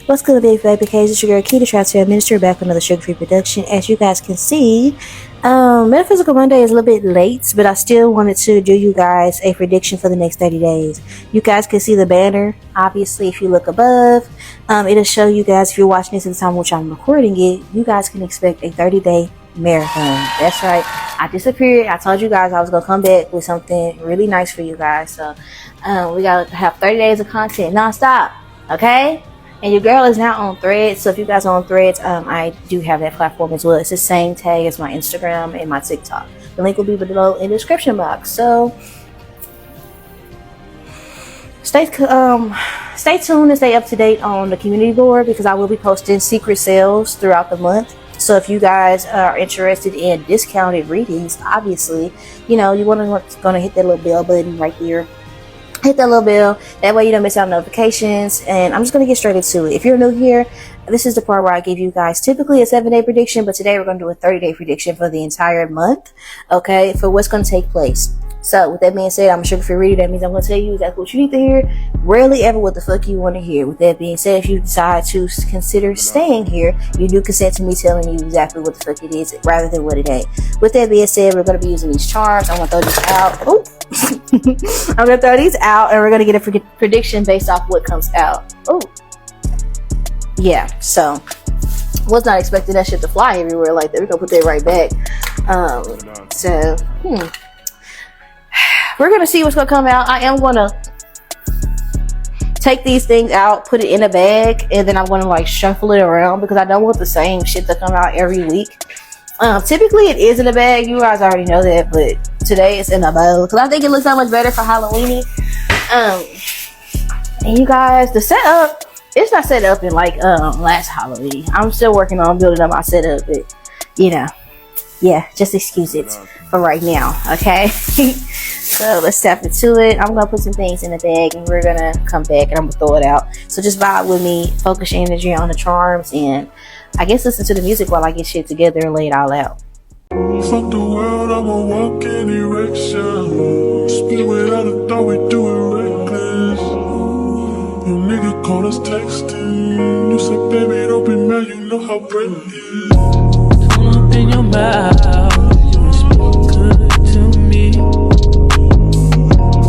What's good, baby K's? It's your girl Key, the Transfer Minister, back with another sugar-free production. As you guys can see, Metaphysical Monday is a little bit late, but I still wanted to do you guys a prediction for the next 30 days. You guys can see the banner. Obviously, if you look above, it'll show you guys, if you're watching this at the time which I'm recording it, you guys can expect a 30-day marathon. That's right. I disappeared. I told you guys I was going to come back with something really nice for you guys. So, we got to have 30 days of content non-stop. Okay? And your girl is now on Threads, so if you guys are on Threads, I do have that platform as well. It's the same tag as my Instagram and my TikTok. The link will be below in the description box. So stay tuned and stay up to date on the community board, because I will be posting secret sales throughout the month. So if you guys are interested in discounted readings, obviously, you know, you want to hit that little bell button right there. Hit that little bell, that way you don't miss out on notifications. And I'm just going to get straight into it. If you're new here, this is the part where I give you guys typically a 7-day prediction, but today we're going to do a 30-day prediction for the entire month, okay, for what's going to take place. So with that being said, I'm a sugar-free reader. That means I'm going to tell you exactly what you need to hear, rarely ever what the fuck you want to hear. With that being said, if you decide to consider staying here, you do consent to me telling you exactly what the fuck it is rather than what it ain't. With that being said, we're going to be using these charms. I'm going to throw these out. Oh, I'm going to throw these out, and we're going to get a prediction based off what comes out. Oh, yeah. So was not expecting that shit to fly everywhere like that. We're going to put that right back. We're going to see what's going to come out. I am going to take these things out, put it in a bag, and then I'm going to like shuffle it around, because I don't want the same shit to come out every week. Typically it is in a bag. You guys already know that, but today it's in a bowl, because I think it looks so much better for Halloween. And you guys, the setup, it's not set up in like last Halloween. I'm still working on building up my setup, but you know, yeah, just excuse it for right now, okay? So let's tap into it. I'm gonna put some things in the bag, and we're gonna come back and I'm gonna throw it out. So just vibe with me, focus your energy on the charms, and I guess listen to the music while I get shit together and lay it all out. Fuck the world, I'ma walk in erection. Spin without a thought, we do it reckless. Your nigga call us texting. You said, baby, don't be mad, you know how bread is. Come up in your mouth, you speak good to me.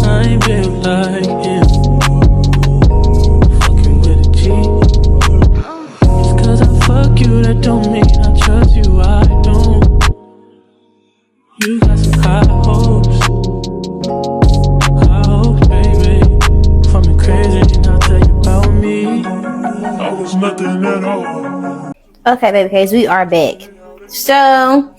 I ain't built like you. Fucking with a G. Just cause I fuck you, that don't mean I trust you, I don't. You got some high hopes, baby. For me crazy, and I'll tell you about me. I was nothing at all. Okay, baby K's, we are back. So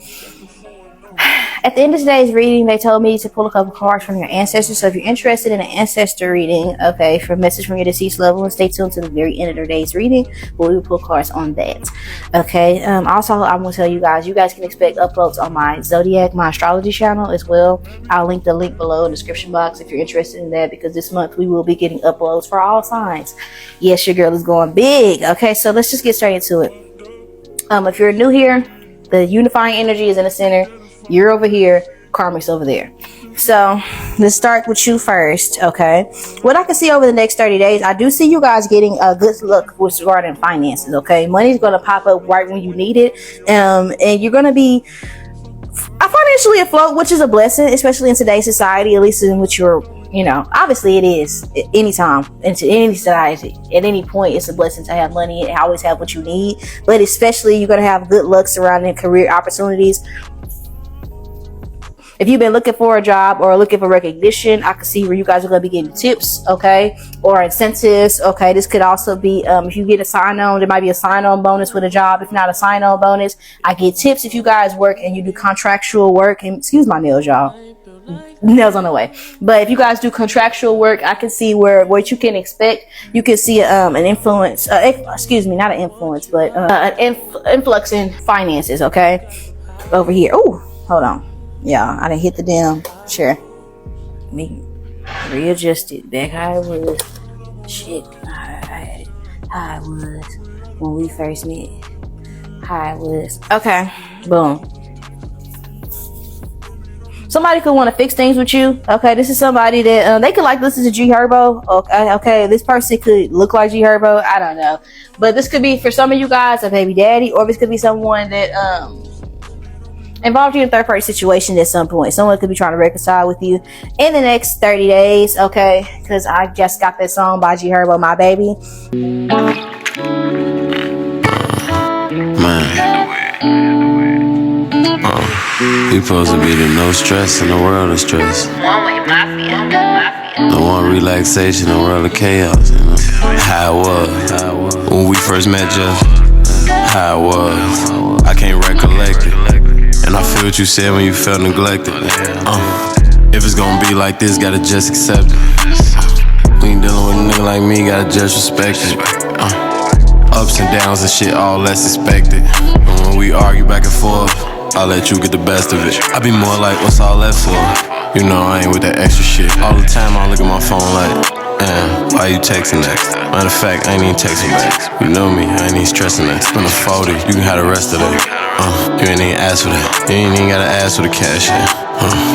at the end of today's reading, they told me to pull a couple cards from your ancestors. So if you're interested in an ancestor reading, okay, for a message from your deceased loved one, stay tuned to the very end of today's reading, where we will pull cards on that. Okay. Also, I'm gonna tell you guys can expect uploads on my Zodiac, my astrology channel as well. I'll link the link below in the description box if you're interested in that, because this month we will be getting uploads for all signs. Yes, your girl is going big. Okay, so let's just get straight into it. If you're new here, the unifying energy is in the center. You're over here, karmic's over there. So let's start with you first, okay? What I can see over the next 30 days, I do see you guys getting a good look with regarding finances, okay? Money's going to pop up right when you need it, and you're going to be financially afloat, which is a blessing, especially in today's society, at least in which you're, you know, obviously it is anytime, into any society, at any point, it's a blessing to have money and always have what you need. But especially you're going to have good luck surrounding career opportunities. If you've been looking for a job or looking for recognition, I can see where you guys are going to be getting tips, okay, or incentives, okay. This could also be if you get a sign-on, there might be a sign-on bonus with a job. If not a sign-on bonus, I get tips if you guys work and you do contractual work. And excuse my nails, y'all. Nails on the way. But if you guys do contractual work, I can see what you can expect. You can see an influence, not an influence, but an influx in finances, okay, over here. Oh, hold on. Yeah, I didn't hit the damn chair. Let me readjust it back how it was. Shit, how it was when we first met. How it was. Okay, boom. Somebody could want to fix things with you. Okay, this is somebody that they could like listen to G Herbo. Okay, this person could look like G Herbo. I don't know, but this could be for some of you guys a baby daddy, or this could be someone that involved you in a third-party situation at some point. Someone could be trying to reconcile with you in the next 30 days, okay? Because I just got that song by G Herbo, My Baby. Man. We supposed to be the no stress in the world of stress. The one relaxation in the world of chaos, you know? How it was when we first met, just how it was. I can't recollect it. And I feel what you said when you felt neglected. If it's gonna be like this, gotta just accept it. We ain't dealing with a nigga like me, gotta just respect it. Ups and downs and shit, all less expected. And when we argue back and forth, I'll let you get the best of it. I be more like, what's all that for? You know I ain't with that extra shit. All the time I look at my phone like, why you texting that? Matter of fact, I ain't even texting back. You know me, I ain't even stressing that. Spend a 40, you can have the rest of that. You ain't even ask for that. You ain't even gotta ask for the cash yet.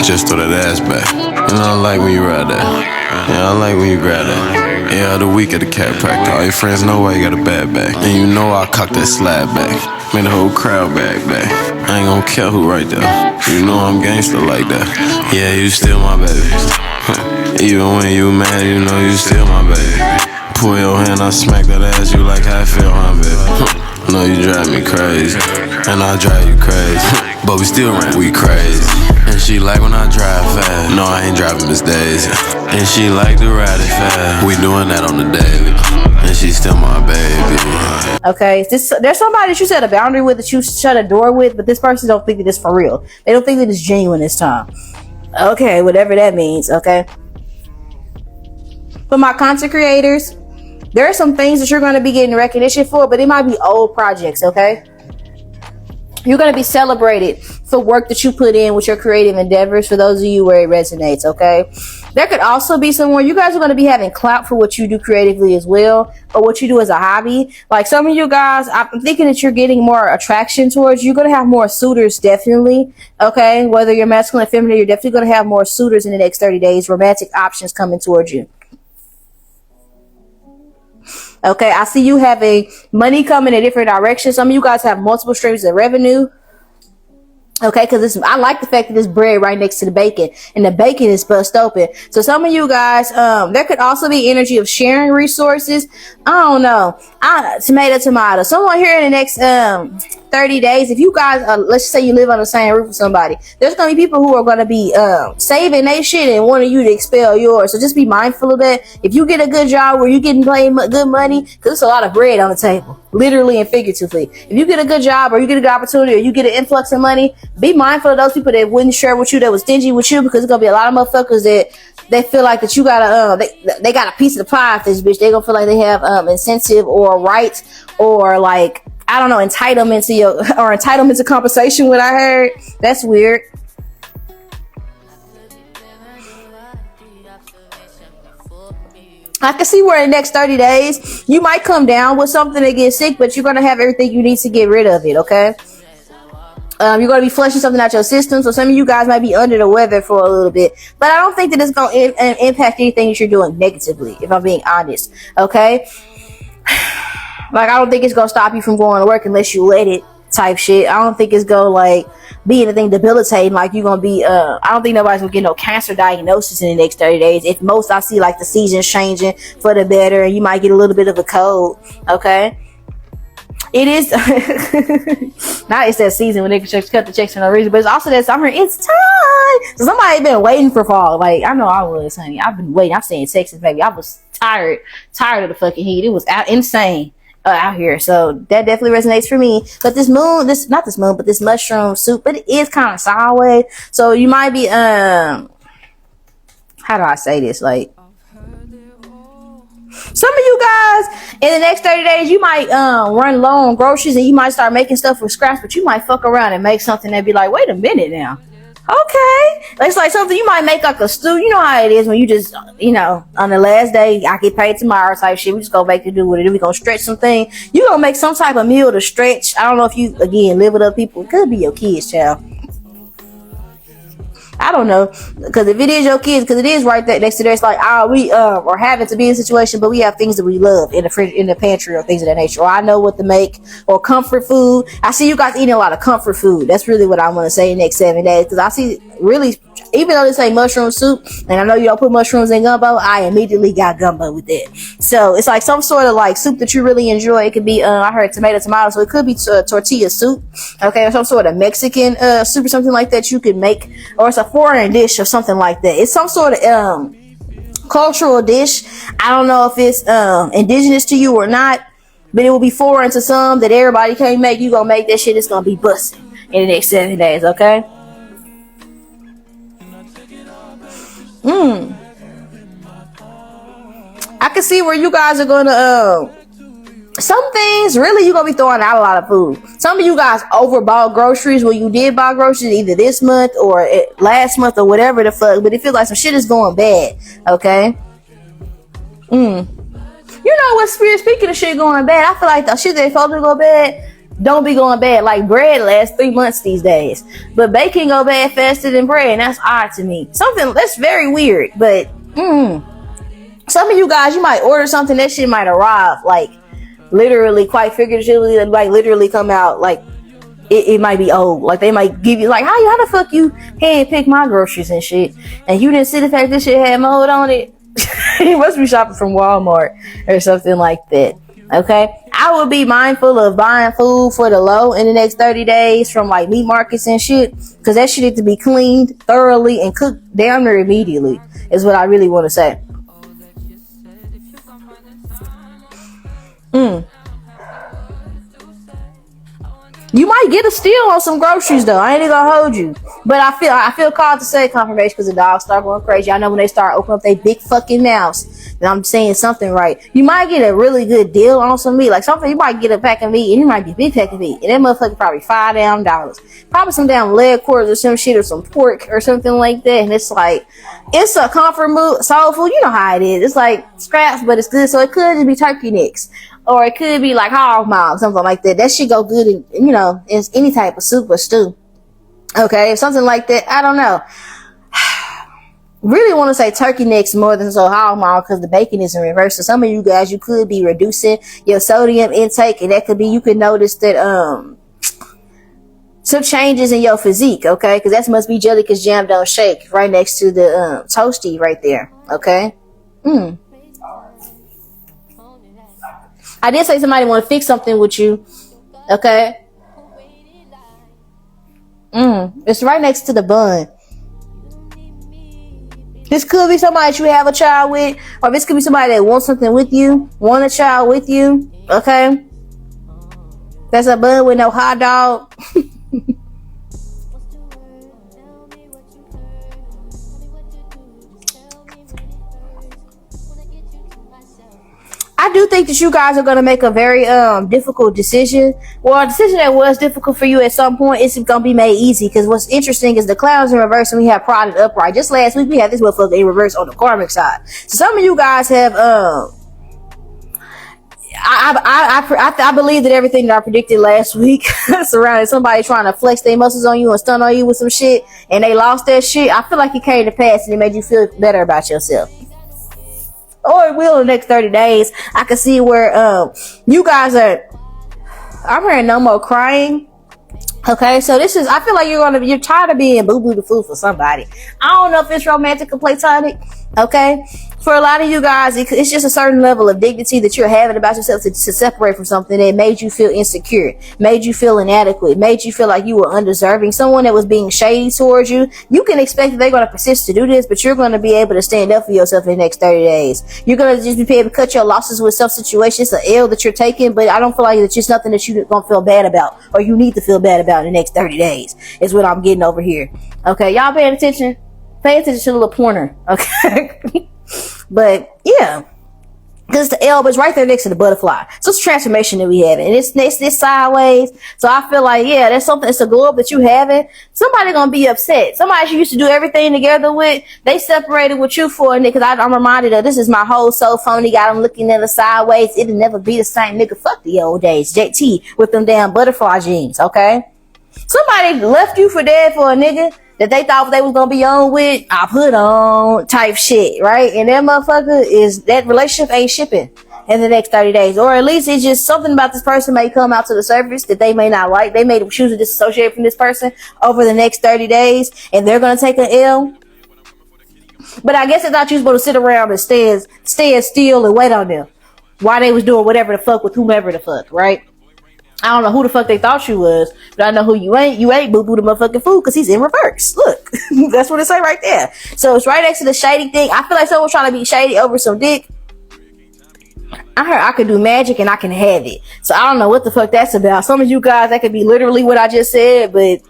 Just throw that ass back. You know I like when you ride that. Yeah, I like when you grab that. Yeah, the week at the chiropractor. All your friends know why you got a bad back. And you know I cock that slab back. Made the whole crowd back. I ain't gon' care who right there. You know I'm gangster like that. Yeah, you still my baby. Even when you mad, you know you still my baby. Pull your hand, I smack that ass, you like how I feel, huh, baby? No, you drive me crazy, and I drive you crazy, but we still run, we crazy. And she like when I drive fast, no, I ain't driving Miss Daisy. And she like to ride it fast, we doing that on the daily. And she's still my baby. Okay, there's somebody that you set a boundary with, that you shut a door with, but this person don't think that it's for real. They don't think that it's genuine this time. Okay, whatever that means, okay? For my content creators, there are some things that you're going to be getting recognition for, but it might be old projects, okay? You're going to be celebrated for work that you put in with your creative endeavors, for those of you where it resonates, okay? There could also be someone, you guys are going to be having clout for what you do creatively as well, or what you do as a hobby. Like some of you guys, I'm thinking that you're getting more attraction towards, you're going to have more suitors, definitely, okay? Whether you're masculine or feminine, you're definitely going to have more suitors in the next 30 days, romantic options coming towards you. Okay, I see you having money coming in different directions. Some of you guys have multiple streams of revenue. Okay, because I like the fact that there's bread right next to the bacon, and the bacon is bust open. So some of you guys, there could also be energy of sharing resources. I don't know. Tomato. Someone here in the next 30 days, if you guys, let's just say you live on the same roof with somebody, there's going to be people who are going to be saving their shit and wanting you to expel yours. So just be mindful of that. If you get a good job where you're getting paid good money, because there's a lot of bread on the table, literally and figuratively. If you get a good job, or you get a good opportunity, or you get an influx of money, be mindful of those people that wouldn't share with you, that was stingy with you, because there's going to be a lot of motherfuckers that they feel like that you got they got a piece of the pie of this bitch. They gonna feel like they have incentive or right, or like, I don't know, entitlement to compensation. What I heard, that's weird. I can see where in the next 30 days you might come down with something to get sick, but you're gonna have everything you need to get rid of it. Okay. You're going to be flushing something out your system. So some of you guys might be under the weather for a little bit, but I don't think that it's going to impact anything that you're doing negatively, if I'm being honest. Okay. Like, I don't think it's going to stop you from going to work unless you let it, type shit. I don't think it's going to like be anything debilitating. Like you're going to be, I don't think nobody's going to get no cancer diagnosis in the next 30 days. If most, I see like the seasons changing for the better, and you might get a little bit of a cold. Okay. It is. Now it's that season when they can cut the checks for no reason, but it's also that summer. It's time. So somebody been waiting for fall. Like I know I was, honey. I've been waiting. I'm staying in Texas, baby. I was tired of the fucking heat. It was insane out here. So that definitely resonates for me. But this mushroom soup, but it is kind of sideways. So you might be how do I say this? Like, some of you guys in the next 30 days, you might run low on groceries and you might start making stuff from scratch, but you might fuck around and make something that be like, wait a minute now. Okay. It's like something you might make like a stew. You know how it is when you just, on the last day, I get paid tomorrow type shit. We just go back to do what it is. We gonna stretch something. You gonna make some type of meal to stretch. I don't know if you, again, live with other people. It could be your kids, child. I don't know, because if it is your kids, because it is right there next to there, it's like, we are having to be in a situation, but we have things that we love in the fridge, in the pantry, or things of that nature. Or I know what to make, or comfort food. I see you guys eating a lot of comfort food. That's really what I want to say in the next 7 days, because I see really, even though this ain't mushroom soup, and I know you don't put mushrooms in gumbo, I immediately got gumbo with that. So it's like some sort of like soup that you really enjoy. It could be, I heard tomato, so it could be tortilla soup, okay, or some sort of Mexican soup or something like that you could make, or it's a foreign dish or something like that. It's some sort of cultural dish. I don't know if it's indigenous to you or not, but it will be foreign to some that everybody can't make. You gonna make that shit. It's gonna be busting in the next 7 days, okay? I can see where you guys are gonna some things really you're gonna be throwing out a lot of food. Some of you guys overbought groceries when you did buy groceries either this month or last month or whatever the fuck, but it feels like some shit is going bad, okay? You know what, Spirit, speaking of shit going bad, I feel like the shit that's supposed to go bad don't be going bad. Like bread lasts 3 months these days, but bacon go bad faster than bread, and that's odd to me. Something that's very weird, but some of you guys, you might order something, that shit might arrive like literally, quite figuratively, like literally come out like it might be old. Like they might give you like, how the fuck you hand pick my groceries and shit, and you didn't see the fact this shit had mold on it. You must be shopping from Walmart or something like that. Okay, I will be mindful of buying food for the low in the next 30 days from like meat markets and shit, because that shit needs to be cleaned thoroughly and cooked down there immediately is what I really want to say. You might get a steal on some groceries though. I ain't even gonna hold you, but I feel called to say confirmation because the dogs start going crazy. I know when they start opening up their big fucking mouths, and I'm saying something right. You might get a really good deal on some meat, like something. You might get a pack of meat, and it might be a big pack of meat, and that motherfucker probably $5 probably some damn leg quarters or some shit or some pork or something like that. And it's like, it's a comfort soul food. You know how it is. It's like scraps, but it's good. So it could just be turkey necks. Or it could be like hog maw, something like that. That shit go good in, in any type of soup or stew. Okay, something like that. I don't know. Really want to say turkey necks more than so hog maw because the bacon is in reverse. So some of you guys, you could be reducing your sodium intake, and that could be, you could notice that some changes in your physique. Okay, because that must be jelly because jam don't shake right next to the toasty right there. Okay. I did say somebody want to fix something with you. Okay. It's right next to the bun. This could be somebody that you have a child with, or this could be somebody that wants something with you, want a child with you. Okay. That's a bun with no hot dog. I do think that you guys are going to make a very difficult decision. Well, a decision that was difficult for you at some point is going to be made easy, because what's interesting is the clouds in reverse and we have pride and upright. Just last week we had this motherfucker in reverse on the karmic side. So some of you guys have I believe that everything that I predicted last week surrounding somebody trying to flex their muscles on you and stun on you with some shit, and they lost that shit. I feel like it came to pass and it made you feel better about yourself. Or it will in the next 30 days. I can see where you guys are. I'm hearing no more crying. Okay, so this is, I feel like you're tired of being boo-boo the fool for somebody. I don't know if it's romantic or platonic. Okay, For a lot of you guys, it's just a certain level of dignity that you're having about yourself to separate from something that made you feel insecure, made you feel inadequate, made you feel like you were undeserving. Someone that was being shady towards you. You can expect that they're going to persist to do this, but you're going to be able to stand up for yourself in the next 30 days. You're going to just be able to cut your losses with some situations. It's an L that you're taking, but I don't feel like it's just nothing that you're going to feel bad about or you need to feel bad about in the next 30 days is what I'm getting over here. Okay, y'all paying attention? Pay attention to the little pointer. Okay. But yeah, because the L is right there next to the butterfly. So it's a transformation that we have, and it's sideways. So I feel like, yeah, there's something. It's a glow up that you having. Somebody gonna be upset. Somebody you used to do everything together with, they separated with you for a nigga. Because I'm reminded of this is my whole soul phony. Got them looking at the sideways. It'll never be the same, nigga. Fuck the old days. JT with them damn butterfly jeans. Okay, somebody left you for dead for a nigga that they thought they was gonna be on with, I put on type shit, right? And that motherfucker is, that relationship ain't shipping in the next 30 days. Or at least it's just something about this person may come out to the surface that they may not like. They may choose to disassociate from this person over the next 30 days and they're gonna take an L. But I guess they thought you was supposed to sit around and stand still and wait on them while they was doing whatever the fuck with whomever the fuck, right? I don't know who the fuck they thought you was, but I know who you ain't. You ain't boo-boo the motherfucking fool because he's in reverse. Look, that's what it say right there. So it's right next to the shady thing. I feel like someone's trying to be shady over some dick. I heard I could do magic and I can have it. So I don't know what the fuck that's about. Some of you guys, that could be literally what I just said, but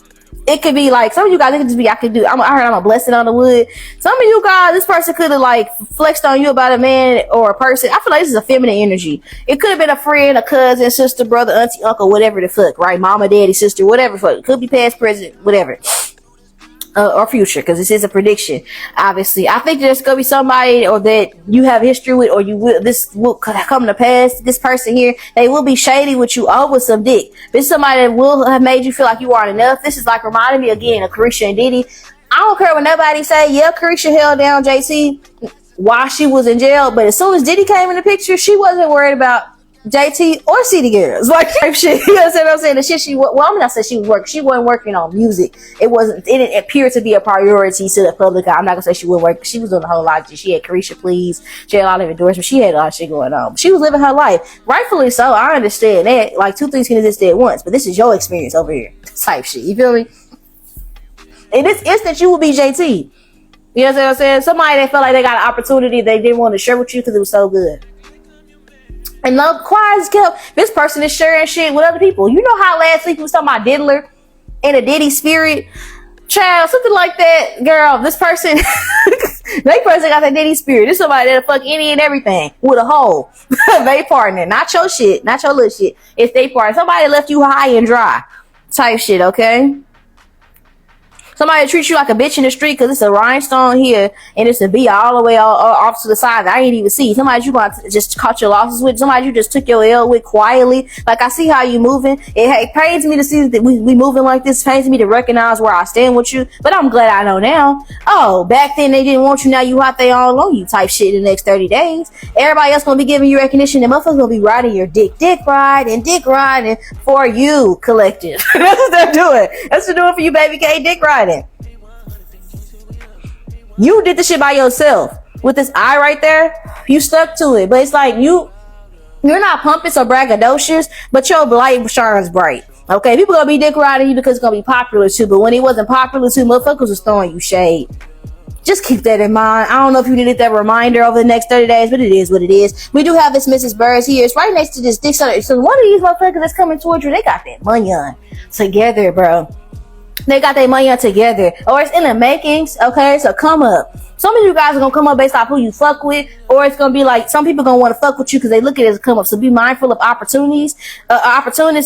it could be like, some of you guys, it could just be, I heard I'm a blessing on the wood. Some of you guys, this person could have like flexed on you about a man or a person. I feel like this is a feminine energy. It could have been a friend, a cousin, sister, brother, auntie, uncle, whatever the fuck, right? Mama, daddy, sister, whatever the fuck. It could be past, present, whatever. Or future, because this is a prediction. Obviously, I think there's gonna be somebody or that you have history with, or this will come to pass. This person here, they will be shady with you over some dick. This is somebody that will have made you feel like you aren't enough. This is like reminding me again of Carisha and Diddy. I don't care what nobody say. Yeah, Carisha held down JT while she was in jail, but as soon as Diddy came in the picture, she wasn't worried about JT or City Girls, like type shit. You know what I'm saying? The shit I'm not saying she was working. She wasn't working on music. It didn't appear to be a priority to the public. I'm not gonna say she wouldn't work. She was doing a whole lot. She had Carisha Please. She had a lot of endorsements. She had a lot of shit going on. She was living her life, rightfully so. I understand that. Like, two things can exist at once, but this is your experience over here, type shit. You feel me? In this instant, you will be JT. You know what I'm saying? Somebody that felt like they got an opportunity they didn't want to share with you because it was so good. And no quiet as kept. This person is sharing shit with other people. You know how last week we was talking about Diddler and a Diddy spirit? Child, something like that. Girl, this person, they person got that Diddy spirit. This somebody that'll fuck any and everything with a hole. They partner. Not your shit. Not your little shit. It's they partner. Somebody left you high and dry. Type shit, okay? Somebody treats you like a bitch in the street because it's a rhinestone here and it's a B all the way off to the side that I ain't even see. Somebody you want to just caught your losses with. Somebody you just took your L with quietly. Like, I see how you moving. It pains me to see that we moving like this. It pains me to recognize where I stand with you. But I'm glad I know now. Oh, back then they didn't want you. Now you out there all on you type shit in the next 30 days. Everybody else going to be giving you recognition. The motherfuckers going to be riding your dick riding for you, collective. That's what they're doing. That's what they're doing for you, baby K. Dick riding. You did the shit by yourself with this eye right there. You stuck to it, but it's like you're not pompous or braggadocious, but your light shines bright. Okay, people gonna be dick riding you because it's gonna be popular too. But when it wasn't popular too, motherfuckers was throwing you shade. Just keep that in mind. I don't know if you needed that reminder over the next 30 days, but it is what it is. We do have this Mrs. Birds here. It's right next to this dick. So one of these motherfuckers that's coming towards you, they got that money on together, bro. They got their money on together, or it's in the makings. Okay, so come up. Some of you guys are gonna come up based off who you fuck with, or it's gonna be like some people gonna want to fuck with you because they look at it as a come up. So be mindful of opportunities,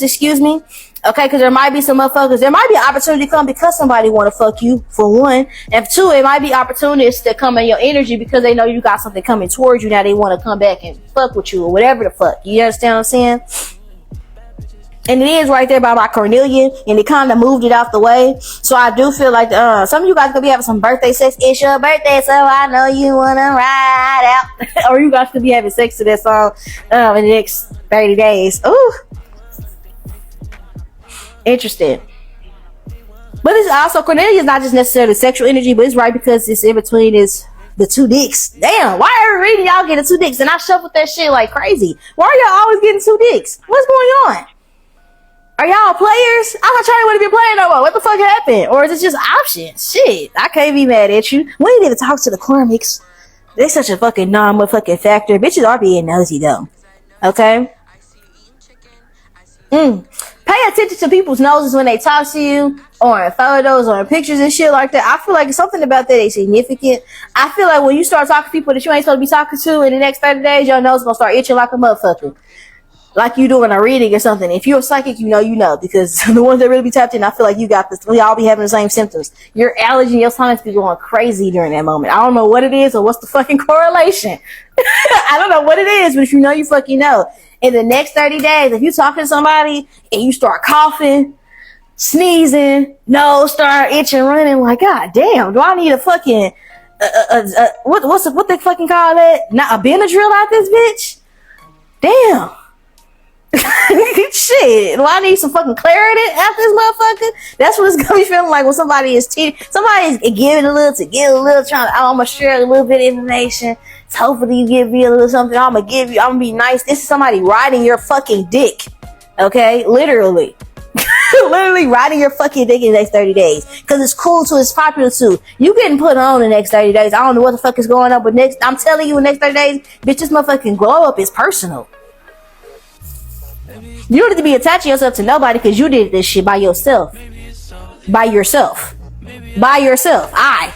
excuse me. Okay, because there might be some motherfuckers. There might be an opportunity to come because somebody want to fuck you, for one. And two, it might be opportunists that come in your energy because they know you got something coming towards you. Now they want to come back and fuck with you or whatever the fuck. You understand what I'm saying? And it is right there by my Cornelian, and it kind of moved it out the way. So I do feel like some of you guys could be having some birthday sex. It's your birthday, so I know you want to ride out. Or you guys could be having sex to that song in the next 30 days. Ooh. Interesting. But it's also, Cornelia is not just necessarily sexual energy, but it's right because it's in between is the 2 dicks. Damn, why every reading y'all getting 2 dicks? And I shuffled that shit like crazy. Why are y'all always getting 2 dicks? What's going on? Are y'all players? I thought y'all wouldn't be playing no more. What the fuck happened? Or is it just options? Shit, I can't be mad at you. We ain't even talk to the Cormics. They such a fucking non-motherfucking factor. Bitches are being nosy though. Okay? Pay attention to people's noses when they talk to you, or in photos, or in pictures and shit like that. I feel like something about that is significant. I feel like when you start talking to people that you ain't supposed to be talking to in the next 30 days, your nose is gonna start itching like a motherfucker. Like you doing a reading or something. If you're a psychic, you know, because the ones that really be tapped in, I feel like you got this. We all be having the same symptoms. Your allergy and your sinus be going crazy during that moment. I don't know what it is or what's the fucking correlation. I don't know what it is, but if you know, you fucking know. In the next 30 days, if you talking to somebody and you start coughing, sneezing, nose start itching, running, like, God damn, do I need a fucking, what they fucking call that? Not a Benadryl out this bitch? Damn. Shit, do I need some fucking clarity out this motherfucker? That's what it's gonna be feeling like when somebody is somebody's giving a little, trying to, I'm gonna share a little bit of information. So hopefully you give me a little something. I'm gonna be nice. This is somebody riding your fucking dick. Okay? Literally. Literally riding your fucking dick in the next 30 days. Cause it's cool too, it's popular too. You getting put on the next 30 days. I don't know what the fuck is going on, but I'm telling you, in the next 30 days, bitch, this motherfucking glow up is personal. You don't need to be attaching yourself to nobody because you did this shit by yourself. By yourself. I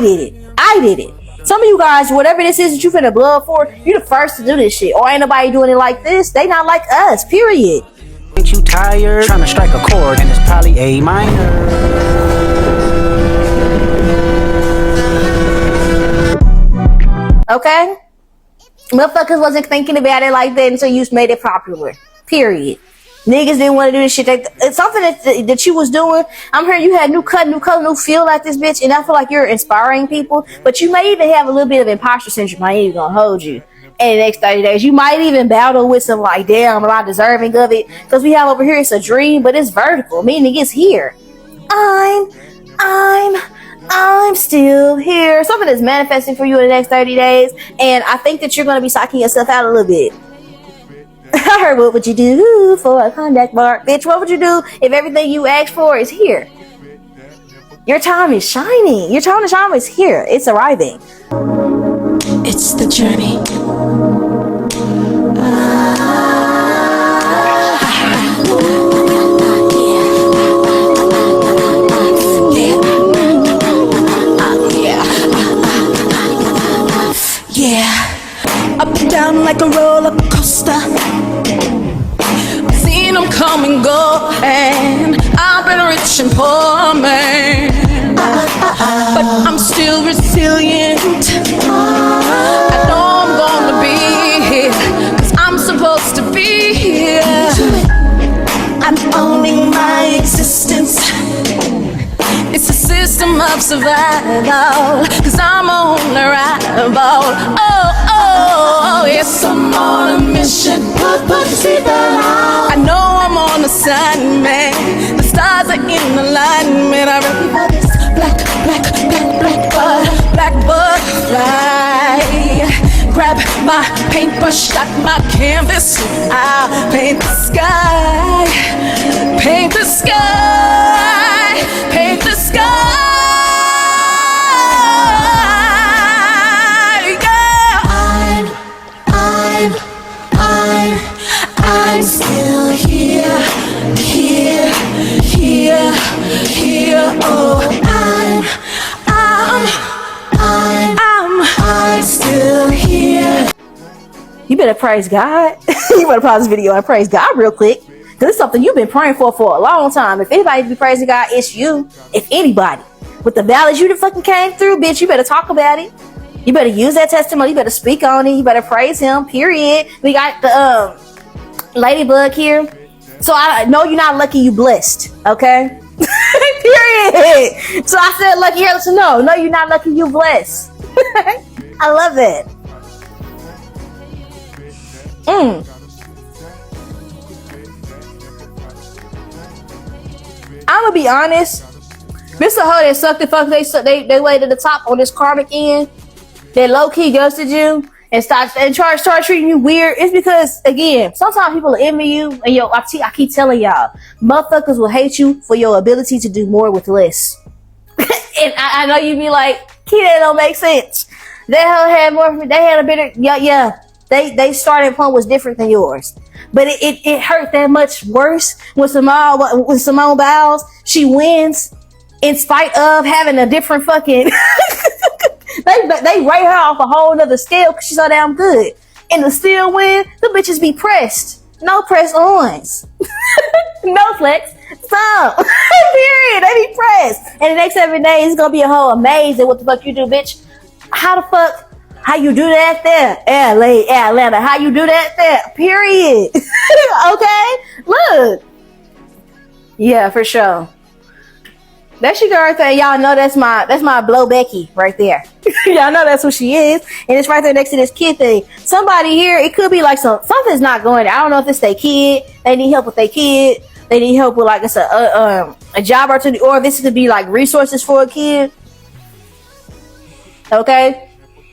did it. Some of you guys, whatever this is that you finna blow up for, you the first to do this shit. Or ain't nobody doing it like this. They not like us, period. Ain't you tired? Trying to strike a chord and it's probably A minor. Okay? Motherfuckers wasn't thinking about it like that until you made it popular. Period. Niggas didn't want to do this shit. It's something that you was doing. I'm hearing you had new cut, new color, new feel like this bitch, and I feel like you're inspiring people. But you may even have a little bit of imposter syndrome. I ain't even gonna hold you. In the next 30 days, you might even battle with some like, damn, am I deserving of it? Because we have over here, it's a dream, but it's vertical, meaning it's here. I'm still here. Something is manifesting for you in the next 30 days, and I think that you're gonna be psyching yourself out a little bit. I heard, what would you do for a contact mark? Bitch, what would you do if everything you asked for is here? Your time is shining. Your time to shine is here. It's arriving. It's the journey. Yeah. Up and down like a roller coaster. I've seen them come and go, and I've been rich and poor, man. But I'm still resilient. I know I'm gonna be here, 'cause I'm supposed to be here. I'm owning my existence. It's a system of survival, 'cause I'm on arrival. Oh, yes, I'm on a mission. Put your seatbelt on. I know I'm on assignment. The stars are in alignment. I'm ready for this black butterfly. Grab my paintbrush, got my canvas. I'll paint the sky. Paint the sky. Paint the sky. I'm still here. Oh, I'm still here. You better praise God. You better pause this video and praise God real quick, because it's something you've been praying for a long time. If anybody be praising God, it's you. If anybody. With the valleys you done fucking came through, bitch, you better talk about it. You better use that testimony. You better speak on it. You better praise him, period. We got the ladybug here. So I know you're not lucky, you blessed, okay? Period. So I said lucky here, so no, you're not lucky, you blessed. I love it. I'm gonna be honest. Mr. Ho that sucked the fuck they way to the top on this karmic end. that low-key ghosted you and start treating you weird, it's because, again, sometimes people will envy you, and I keep telling y'all, motherfuckers will hate you for your ability to do more with less. And I know you be like, kid, that don't make sense. They had more, they had a better, they starting point was different than yours. But it hurt that much worse when Simone Biles, she wins in spite of having a different fucking, they rate her off a whole nother scale because she's so damn good. And to still win, the bitches be pressed. No press ons. No flex. Some. Period. They be pressed. And the next 7 days, it's gonna be a whole amazed at what the fuck you do, bitch. How you do that there? LA, Atlanta. How you do that there? Period. Okay? Look. Yeah, for sure. That's your girl thing. Y'all know that's my Blow Becky right there. Y'all know that's what she is. And it's right there next to this kid thing. Somebody here, it could be like something's not going. I don't know if it's their kid. They need help with their kid. They need help with like it's a job opportunity, or this could be like resources for a kid. Okay?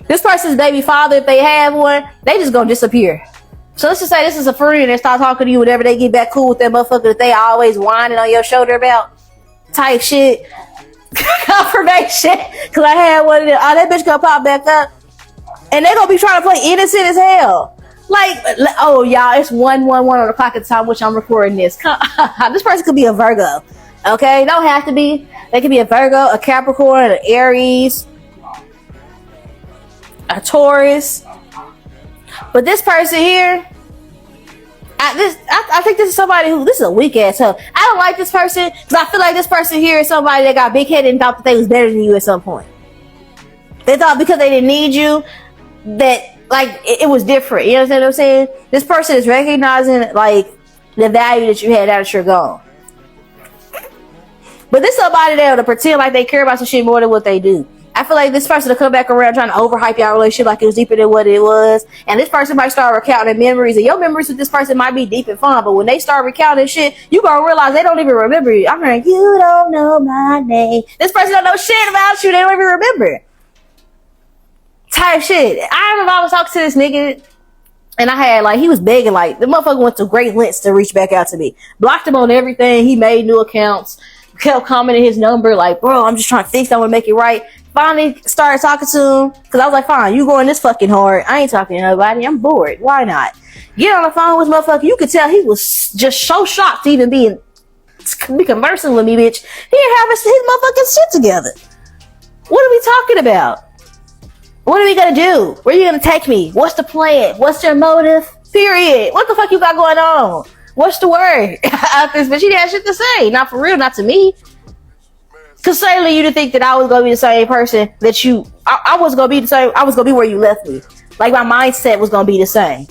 This person's baby father, if they have one, they just gonna disappear. So let's just say this is a friend that start talking to you whenever they get back cool with that motherfucker that they always whining on your shoulder about. Type shit. Confirmation. Cause I had one of them. Oh, that bitch gonna pop back up. And they gonna be trying to play innocent as hell. Like, oh y'all, it's 1:11 on the clock at the time which I'm recording this. This person could be a Virgo. Okay? Don't have to be. They could be a Virgo, a Capricorn, an Aries, a Taurus. But this person here, I think this is somebody this is a weak ass hoe. I don't like this person because I feel like this person here is somebody that got big headed and thought that they was better than you at some point. They thought because they didn't need you that like it was different. You understand what I'm saying? This person is recognizing like the value that you had now that you're gone. But this somebody there to pretend like they care about some shit more than what they do. I feel like this person will come back around trying to overhype y'all relationship like it was deeper than what it was. And this person might start recounting memories. And your memories with this person might be deep and fun. But when they start recounting shit, you gonna realize they don't even remember you. I'm like, you don't know my name. This person don't know shit about you. They don't even remember. Type shit. I remember I was talking to this nigga. And I had like, he was begging, like, the motherfucker went to great lengths to reach back out to me. Blocked him on everything. He made new accounts. Kept commenting his number like, bro, I'm just trying to fix it. I want to make it right. Finally started talking to him because I was like, fine, you going this fucking hard. I ain't talking to nobody. I'm bored. Why not? Get on the phone with motherfucker. You could tell he was just so shocked to even be conversing with me, bitch. He didn't have his motherfucking shit together. What are we talking about? What are we gonna do? Where are you gonna take me? What's the plan? What's your motive? Period. What the fuck you got going on? What's the word out this bitch? She didn't have shit to say. Not for real, not to me. Cause certainly you didn't think that I was gonna be the same person that you. I was gonna be the same. I was gonna be where you left me. Like my mindset was gonna be the same.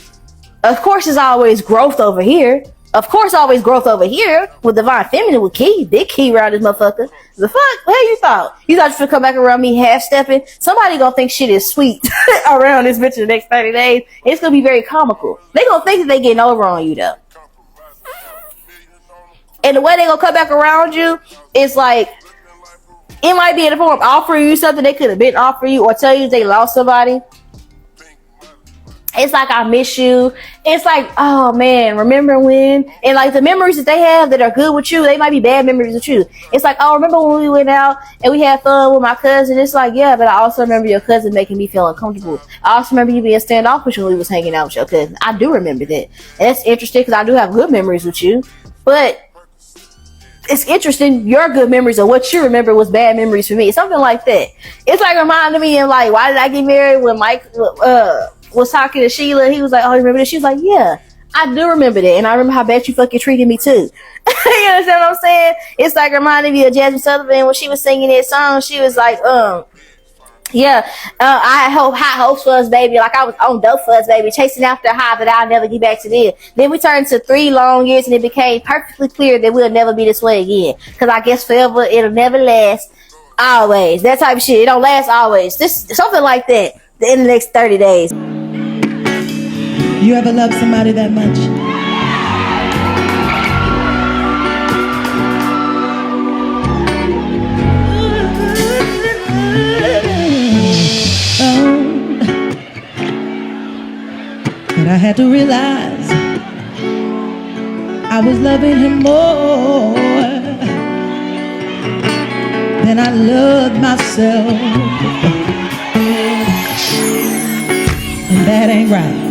Of course, there's always growth over here. Of course, always growth over here with divine feminine with key, big key around this motherfucker. The fuck? What you thought? You thought you should come back around me half stepping? Somebody gonna think shit is sweet around this bitch in the next 30 days. It's gonna be very comical. They gonna think that they getting over on you though. And the way they gonna come back around you is like, it might be in the form of offering you something they could have been offering you, or tell you they lost somebody. It's like, I miss you. It's like, oh man, remember when? And like the memories that they have that are good with you, they might be bad memories with you. It's like, oh, remember when we went out and we had fun with my cousin? It's like, yeah, but I also remember your cousin making me feel uncomfortable. I also remember you being standoffish when we was hanging out with your cousin. I do remember that. And that's interesting because I do have good memories with you. But it's interesting, your good memories of what you remember was bad memories for me. Something like that. It's like reminding me of like, why did I get married when Mike was talking to Sheila? He was like, oh, you remember this? She was like, yeah, I do remember that. And I remember how bad you fucking treated me too. You understand what I'm saying? It's like reminding me of Jasmine Sullivan when she was singing that song. She was like, I had high hopes for us, baby. Like I was on dope for us, baby. Chasing after a high, but I'll never get back to this. Then we turned to 3 long years and it became perfectly clear that we'll never be this way again. Cause I guess forever, it'll never last. Always. That type of shit. It don't last always. This something like that in the next 30 days. You ever love somebody that much? Oh. I had to realize I was loving him more than I loved myself. And that ain't right.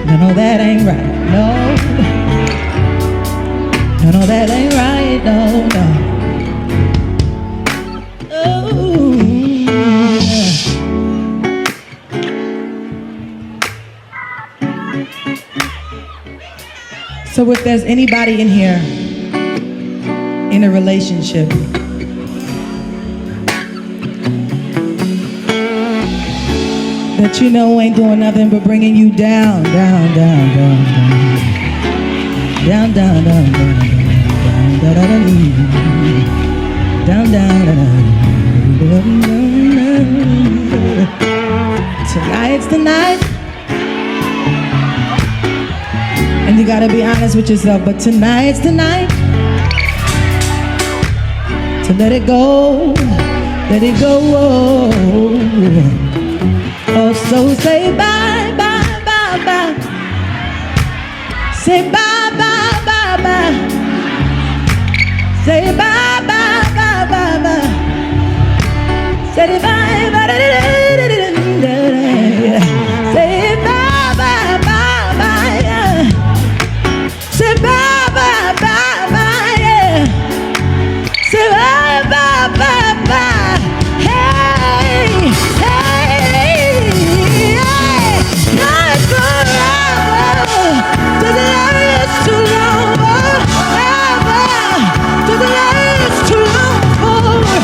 No, that ain't right. No, that ain't right. No. Oh. So if there's anybody in here in a relationship that you know ain't doing nothing but bringing you down, down, down, down, down, down, down, down, down, down, down, down, down. Tonight's the night. And you gotta be honest with yourself, but tonight's the night to let it go, let it go. Oh, so say bye, bye, bye, bye. Say bye, bye, bye, bye. Say bye, bye, bye, bye, bye. Say bye, bye, bye, bye. Say bye, bye, bye, bye. Say bye, bye, bye, bye, yeah. Say bye, bye, bye, bye. Hey, hey, hey. Not forever. To the last too long, forever. To the last too long, forever.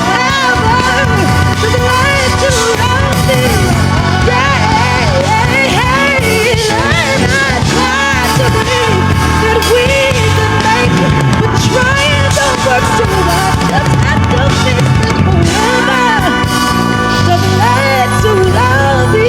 To the last too long, yeah, hey, hey. Learn not try to believe that we can make it, but trying don't work so well. Just have to fix it forever. So the last to love me.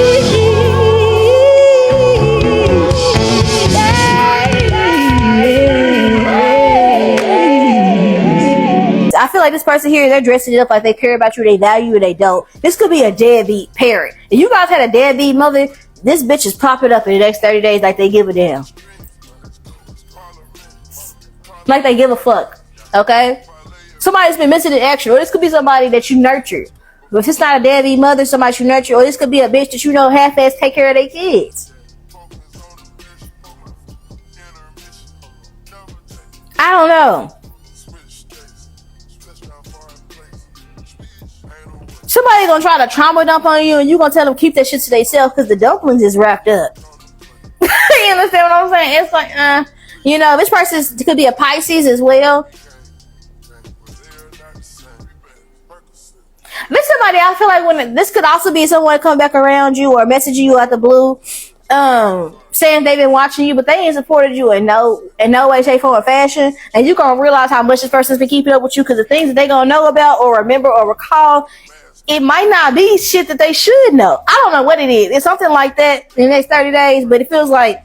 I feel like this person here, they're dressing it up like they care about you, they value you, they don't. This could be a deadbeat parent. If you guys had a deadbeat mother, this bitch is popping up in the next 30 days like they give a damn. Like they give a fuck. Okay? Somebody's been missing in action. Or this could be somebody that you nurtured. But if it's not a deadbeat mother, somebody you nurture, or this could be a bitch that you know half-ass take care of their kids. I don't know. Somebody gonna try to trauma dump on you and you gonna tell them keep that shit to themselves because the dumplings is wrapped up. You understand what I'm saying? It's like, you know, this person could be a Pisces as well. This somebody, I feel like when this could also be someone come back around you or messaging you out the blue, saying they've been watching you, but they ain't supported you in no way, shape, form, or fashion. And you gonna realize how much this person's been keeping up with you because the things that they gonna know about or remember or recall, it might not be shit that they should know. I don't know what it is. It's something like that in the next 30 days, but it feels like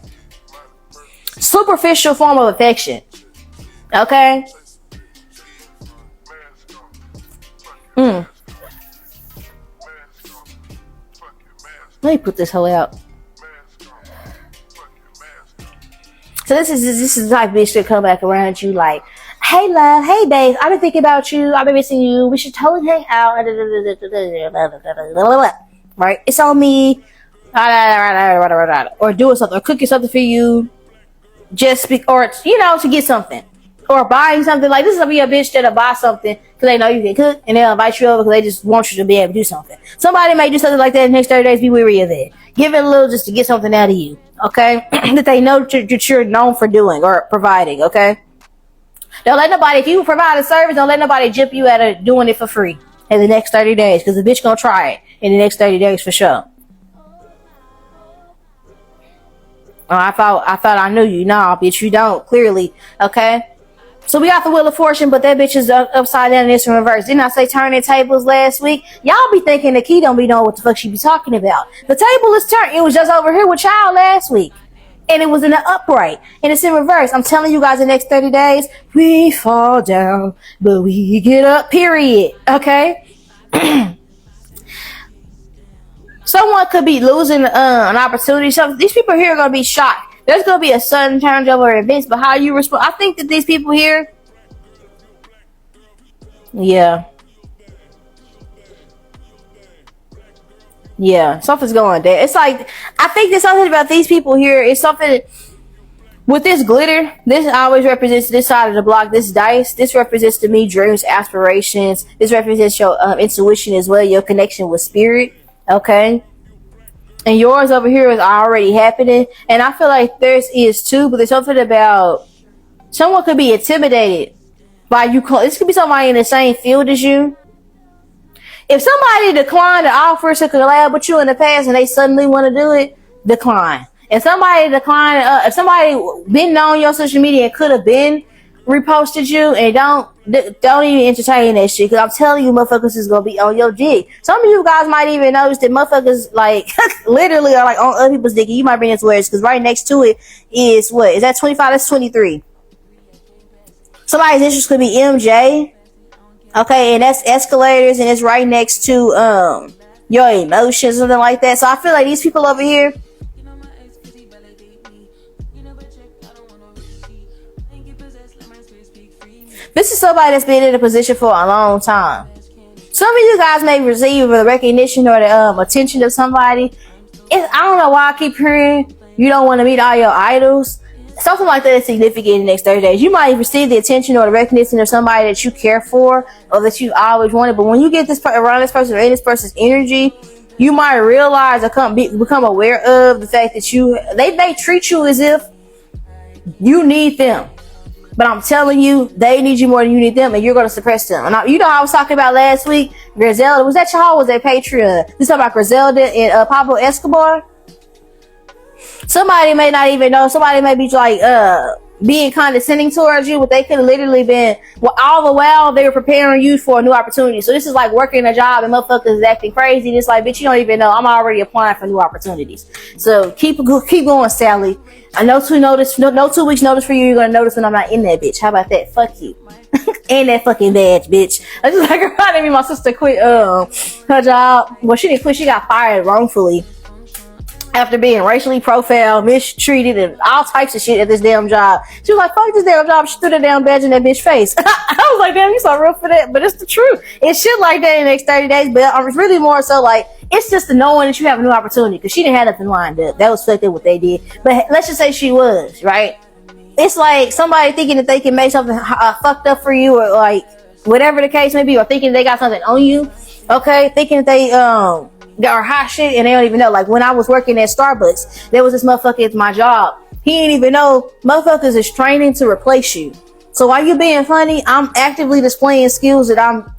superficial form of affection. Okay? Let me put this hoe out. So this is the type of bitch that come back around you like, hey love, hey babe, I've been thinking about you, I've been missing you, we should totally hang out. Right? It's on me. Or doing something, or cooking something for you. Or you know, to get something. Or buying something. Like this is gonna be a bitch that'll buy something because they know you can cook and they'll invite you over because they just want you to be able to do something. Somebody may do something like that in the next 30 days, be weary of that. Give it a little just to get something out of you. Okay? That they know that you're known for doing or providing. Okay? Don't let nobody, if you provide a service, don't let nobody jip you out of doing it for free in the next 30 days because the bitch gonna try it in the next 30 days for sure. Oh, I thought I knew you. Nah, bitch, you don't. Clearly. Okay? So we got the Wheel of Fortune, but that bitch is upside down and it's in reverse. Didn't I say turning tables last week? Y'all be thinking the key don't be knowing what the fuck she be talking about. The table is turned. It was just over here with y'all last week. And it was in the upright. And it's in reverse. I'm telling you guys the next 30 days, we fall down, but we get up, period. Okay? Someone could be losing an opportunity. So these people here are gonna be shocked. There's gonna be a sudden changeover of events, but how you respond? I think that these people here, yeah, something's going there. It's like I think there's something about these people here. It's something with this glitter. This always represents this side of the block. This dice. This represents to me dreams, aspirations. This represents your intuition as well, your connection with spirit. Okay. And yours over here is already happening. And I feel like theirs is too, but there's something about someone could be intimidated by you. This could be somebody in the same field as you. If somebody declined the offer to collab with you in the past and they suddenly want to do it, decline. If somebody declined, if somebody been on your social media and could have been reposted you, and don't even entertain that shit, because I'm telling you, motherfuckers is gonna be on your dick. Some of you guys might even notice that motherfuckers like literally are like on other people's dick. You might bring it to words because right next to it is what is that 25? That's 23. Somebody's interest could be MJ. Okay, and that's escalators, and it's right next to your emotions, something like that. So I feel like these people over here, this is somebody that's been in a position for a long time. Some of you guys may receive the recognition or the attention of somebody. I don't know why I keep hearing you don't want to meet all your idols. Something like that is significant in the next 30 days. You might receive the attention or the recognition of somebody that you care for or that you always wanted. But when you get this around this person or in this person's energy, you might realize or become aware of the fact that they may treat you as if you need them. But I'm telling you, they need you more than you need them, and you're going to suppress them. And you know how I was talking about last week? Griselda. Was that y'all? Was that Patreon? You talking about Griselda and Pablo Escobar? Somebody may not even know. Somebody may be like being condescending towards you, but they could have literally been all the while they were preparing you for a new opportunity. So this is like working a job and motherfuckers is acting crazy. And it's like, bitch, you don't even know. I'm already applying for new opportunities. So keep going, Sally. I know 2 weeks notice for you. You're gonna notice when I'm not in that bitch. How about that? Fuck you. And that fucking badge, bitch. I just like reminded me my sister quit her job. Well, she didn't quit. She got fired wrongfully after being racially profiled, mistreated, and all types of shit at this damn job. She was like, fuck this damn job. She threw the damn badge in that bitch face. I was like, damn, you so real for that. But it's the truth. It's shit like that in the next 30 days. But it's really more so like, it's just the knowing that you have a new opportunity. Because she didn't have nothing lined up. That was fucked up what they did. But let's just say she was, right? It's like somebody thinking that they can make something fucked up for you, or like whatever the case may be, or thinking they got something on you. Okay? Thinking that they got hot shit and they don't even know. Like when I was working at Starbucks, there was this motherfucker at my job. He didn't even know motherfuckers is training to replace you. So while you being funny, I'm actively displaying skills that I'm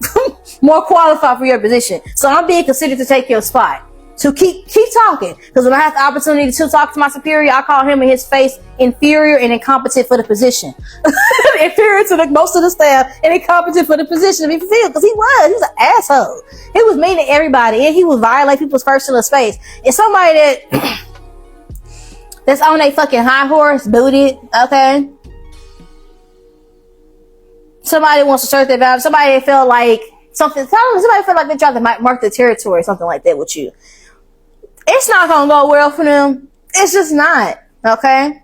more qualified for your position. So I'm being considered to take your spot. So keep talking. Because when I have the opportunity to talk to my superior, I call him in his face inferior and incompetent for the position. Inferior to most of the staff and incompetent for the position to be fulfilled. Because he was an asshole. He was mean to everybody and he would violate people's personal space. And somebody that that's on a fucking high horse, booted, okay? Somebody wants to assert their value. Somebody that felt like somebody felt like they tried to mark the territory or something like that with you. It's not gonna go well for them. It's just not, okay?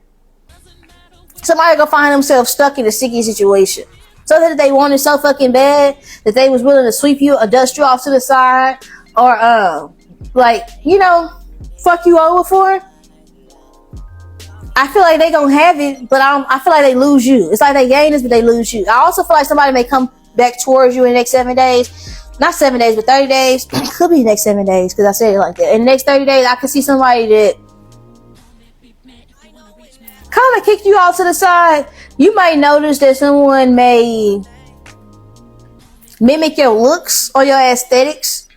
Somebody gonna find themselves stuck in a sticky situation. So that they wanted so fucking bad that they was willing to sweep you or dust you off to the side or like, you know, fuck you over for it. I feel like they gonna have it, but I feel like they lose you. It's like they gain this, but they lose you. I also feel like somebody may come back towards you in the next 7 days. Not 7 days, but 30 days. Could be the next 7 days, because I said it like that. In the next 30 days, I could see somebody that kind of kick you off to the side. You might notice that someone may mimic your looks or your aesthetics.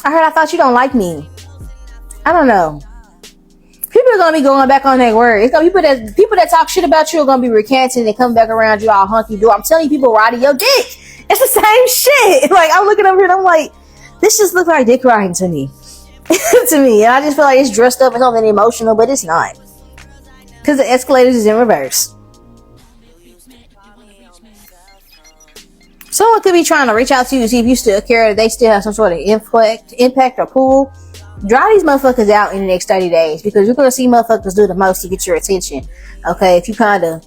I thought you don't like me. I don't know. People are gonna be going back on their word. It's gonna be people that talk shit about you are gonna be recanting and come back around you all hunky do. I'm telling you, people riding your dick. It's the same shit. Like I'm looking over here and I'm like, this just looks like dick riding to me. To me, and I just feel like it's dressed up as something emotional, but it's not. Because the escalators is in reverse. Someone could be trying to reach out to you to see if you still care, if they still have some sort of impact or pull. Dry these motherfuckers out in the next 30 days because you're going to see motherfuckers do the most to get your attention. Okay, if you kind of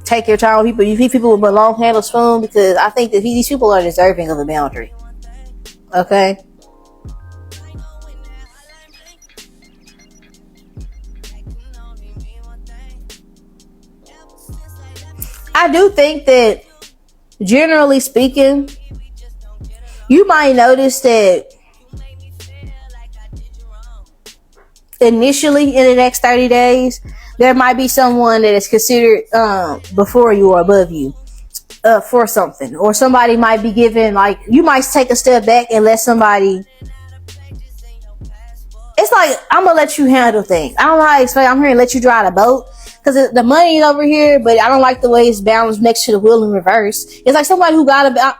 take your time with people, you feed people with a long handle spoon, because I think that these people are deserving of a boundary. Okay? I do think that, generally speaking, you might notice that initially in the next 30 days, there might be someone that is considered before you or above you for something. Or somebody might be given, like, you might take a step back and let somebody. It's like, I'm going to let you handle things. I don't know how to explain. I'm here to let you drive the boat. Because the money is over here, but I don't like the way it's balanced next to the wheel in reverse. It's like somebody who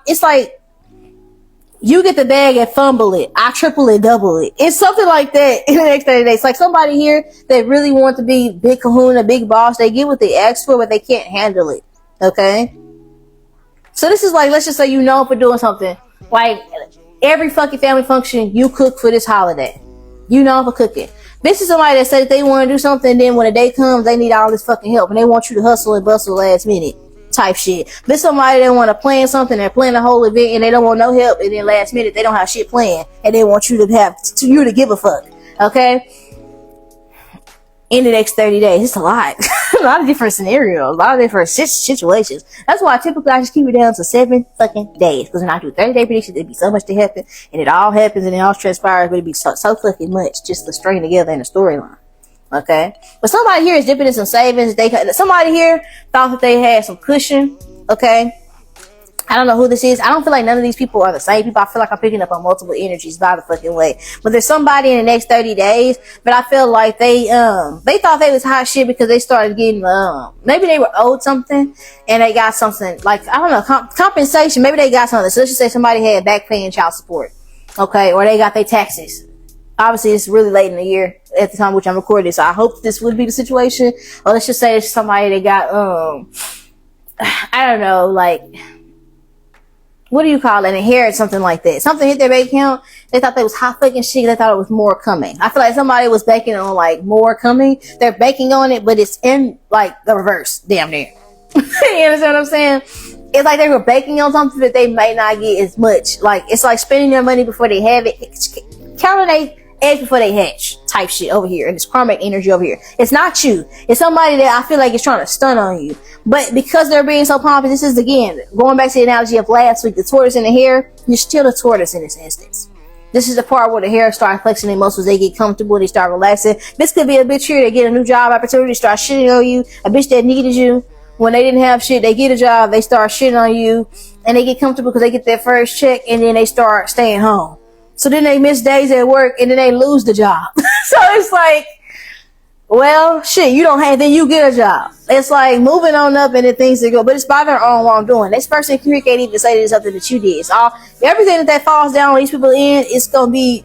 it's like, you get the bag and fumble it. I triple it, double it. It's something like that in the next 30 days. It's like somebody here that really want to be big kahuna, big boss. They get what they ask for, but they can't handle it. Okay? So this is like, let's just say you know for doing something. Like, every fucking family function, you cook for this holiday. You know for cooking. This is somebody that said that they want to do something, and then when the day comes, they need all this fucking help, and they want you to hustle and bustle last minute type shit. This somebody that want to plan something, they're planning a whole event, and they don't want no help, and then last minute, they don't have shit planned, and they want you to give a fuck. Okay? In the next 30 days. It's a lot. A lot of different scenarios. A lot of different situations. That's why typically I just keep it down to 7 fucking days. Because when I do 30-day predictions, it'd be so much to happen. And it all happens and it all transpires. But it'd be so fucking much just to string together in a storyline. Okay? But somebody here is dipping in some savings. Somebody here thought that they had some cushion. Okay? I don't know who this is. I don't feel like none of these people are the same people. I feel like I'm picking up on multiple energies by the fucking way. But there's somebody in the next 30 days, but I feel like they thought they was hot shit because they started getting, maybe they were owed something and they got something, like, I don't know, compensation. Maybe they got something. So let's just say somebody had back paying child support. Okay. Or they got their taxes. Obviously, it's really late in the year at the time which I'm recording this. So I hope this would be the situation. Or let's just say it's somebody that got, I don't know, like, what do you call it? Inherit something like that. Something hit their bank account. They thought they was hot fucking shit. They thought it was more coming. I feel like somebody was banking on like more coming. They're banking on it, but it's in like the reverse. Damn near. You understand what I'm saying? It's like they were banking on something that they may not get as much. Like, it's like spending their money before they have it. Counting they eggs before they hatch type shit over here. And it's karmic energy over here. It's not you. It's somebody that I feel like is trying to stun on you. But because they're being so pompous, this is, again, going back to the analogy of last week, the tortoise in the hair, you're still the tortoise in this instance. This is the part where the hair starts flexing their muscles, they get comfortable, they start relaxing. This could be a bitch here, they get a new job opportunity, start shitting on you. A bitch that needed you when they didn't have shit, they get a job, they start shitting on you, and they get comfortable because they get their first check, and then they start staying home. So then they miss days at work, and then they lose the job. So it's like, well, shit, you don't have, then you get a job. It's like moving on up and the things that go, but it's by their own wrongdoing. This person here can't even say there's something that you did. It's all, everything that falls down on these people in, it's gonna be,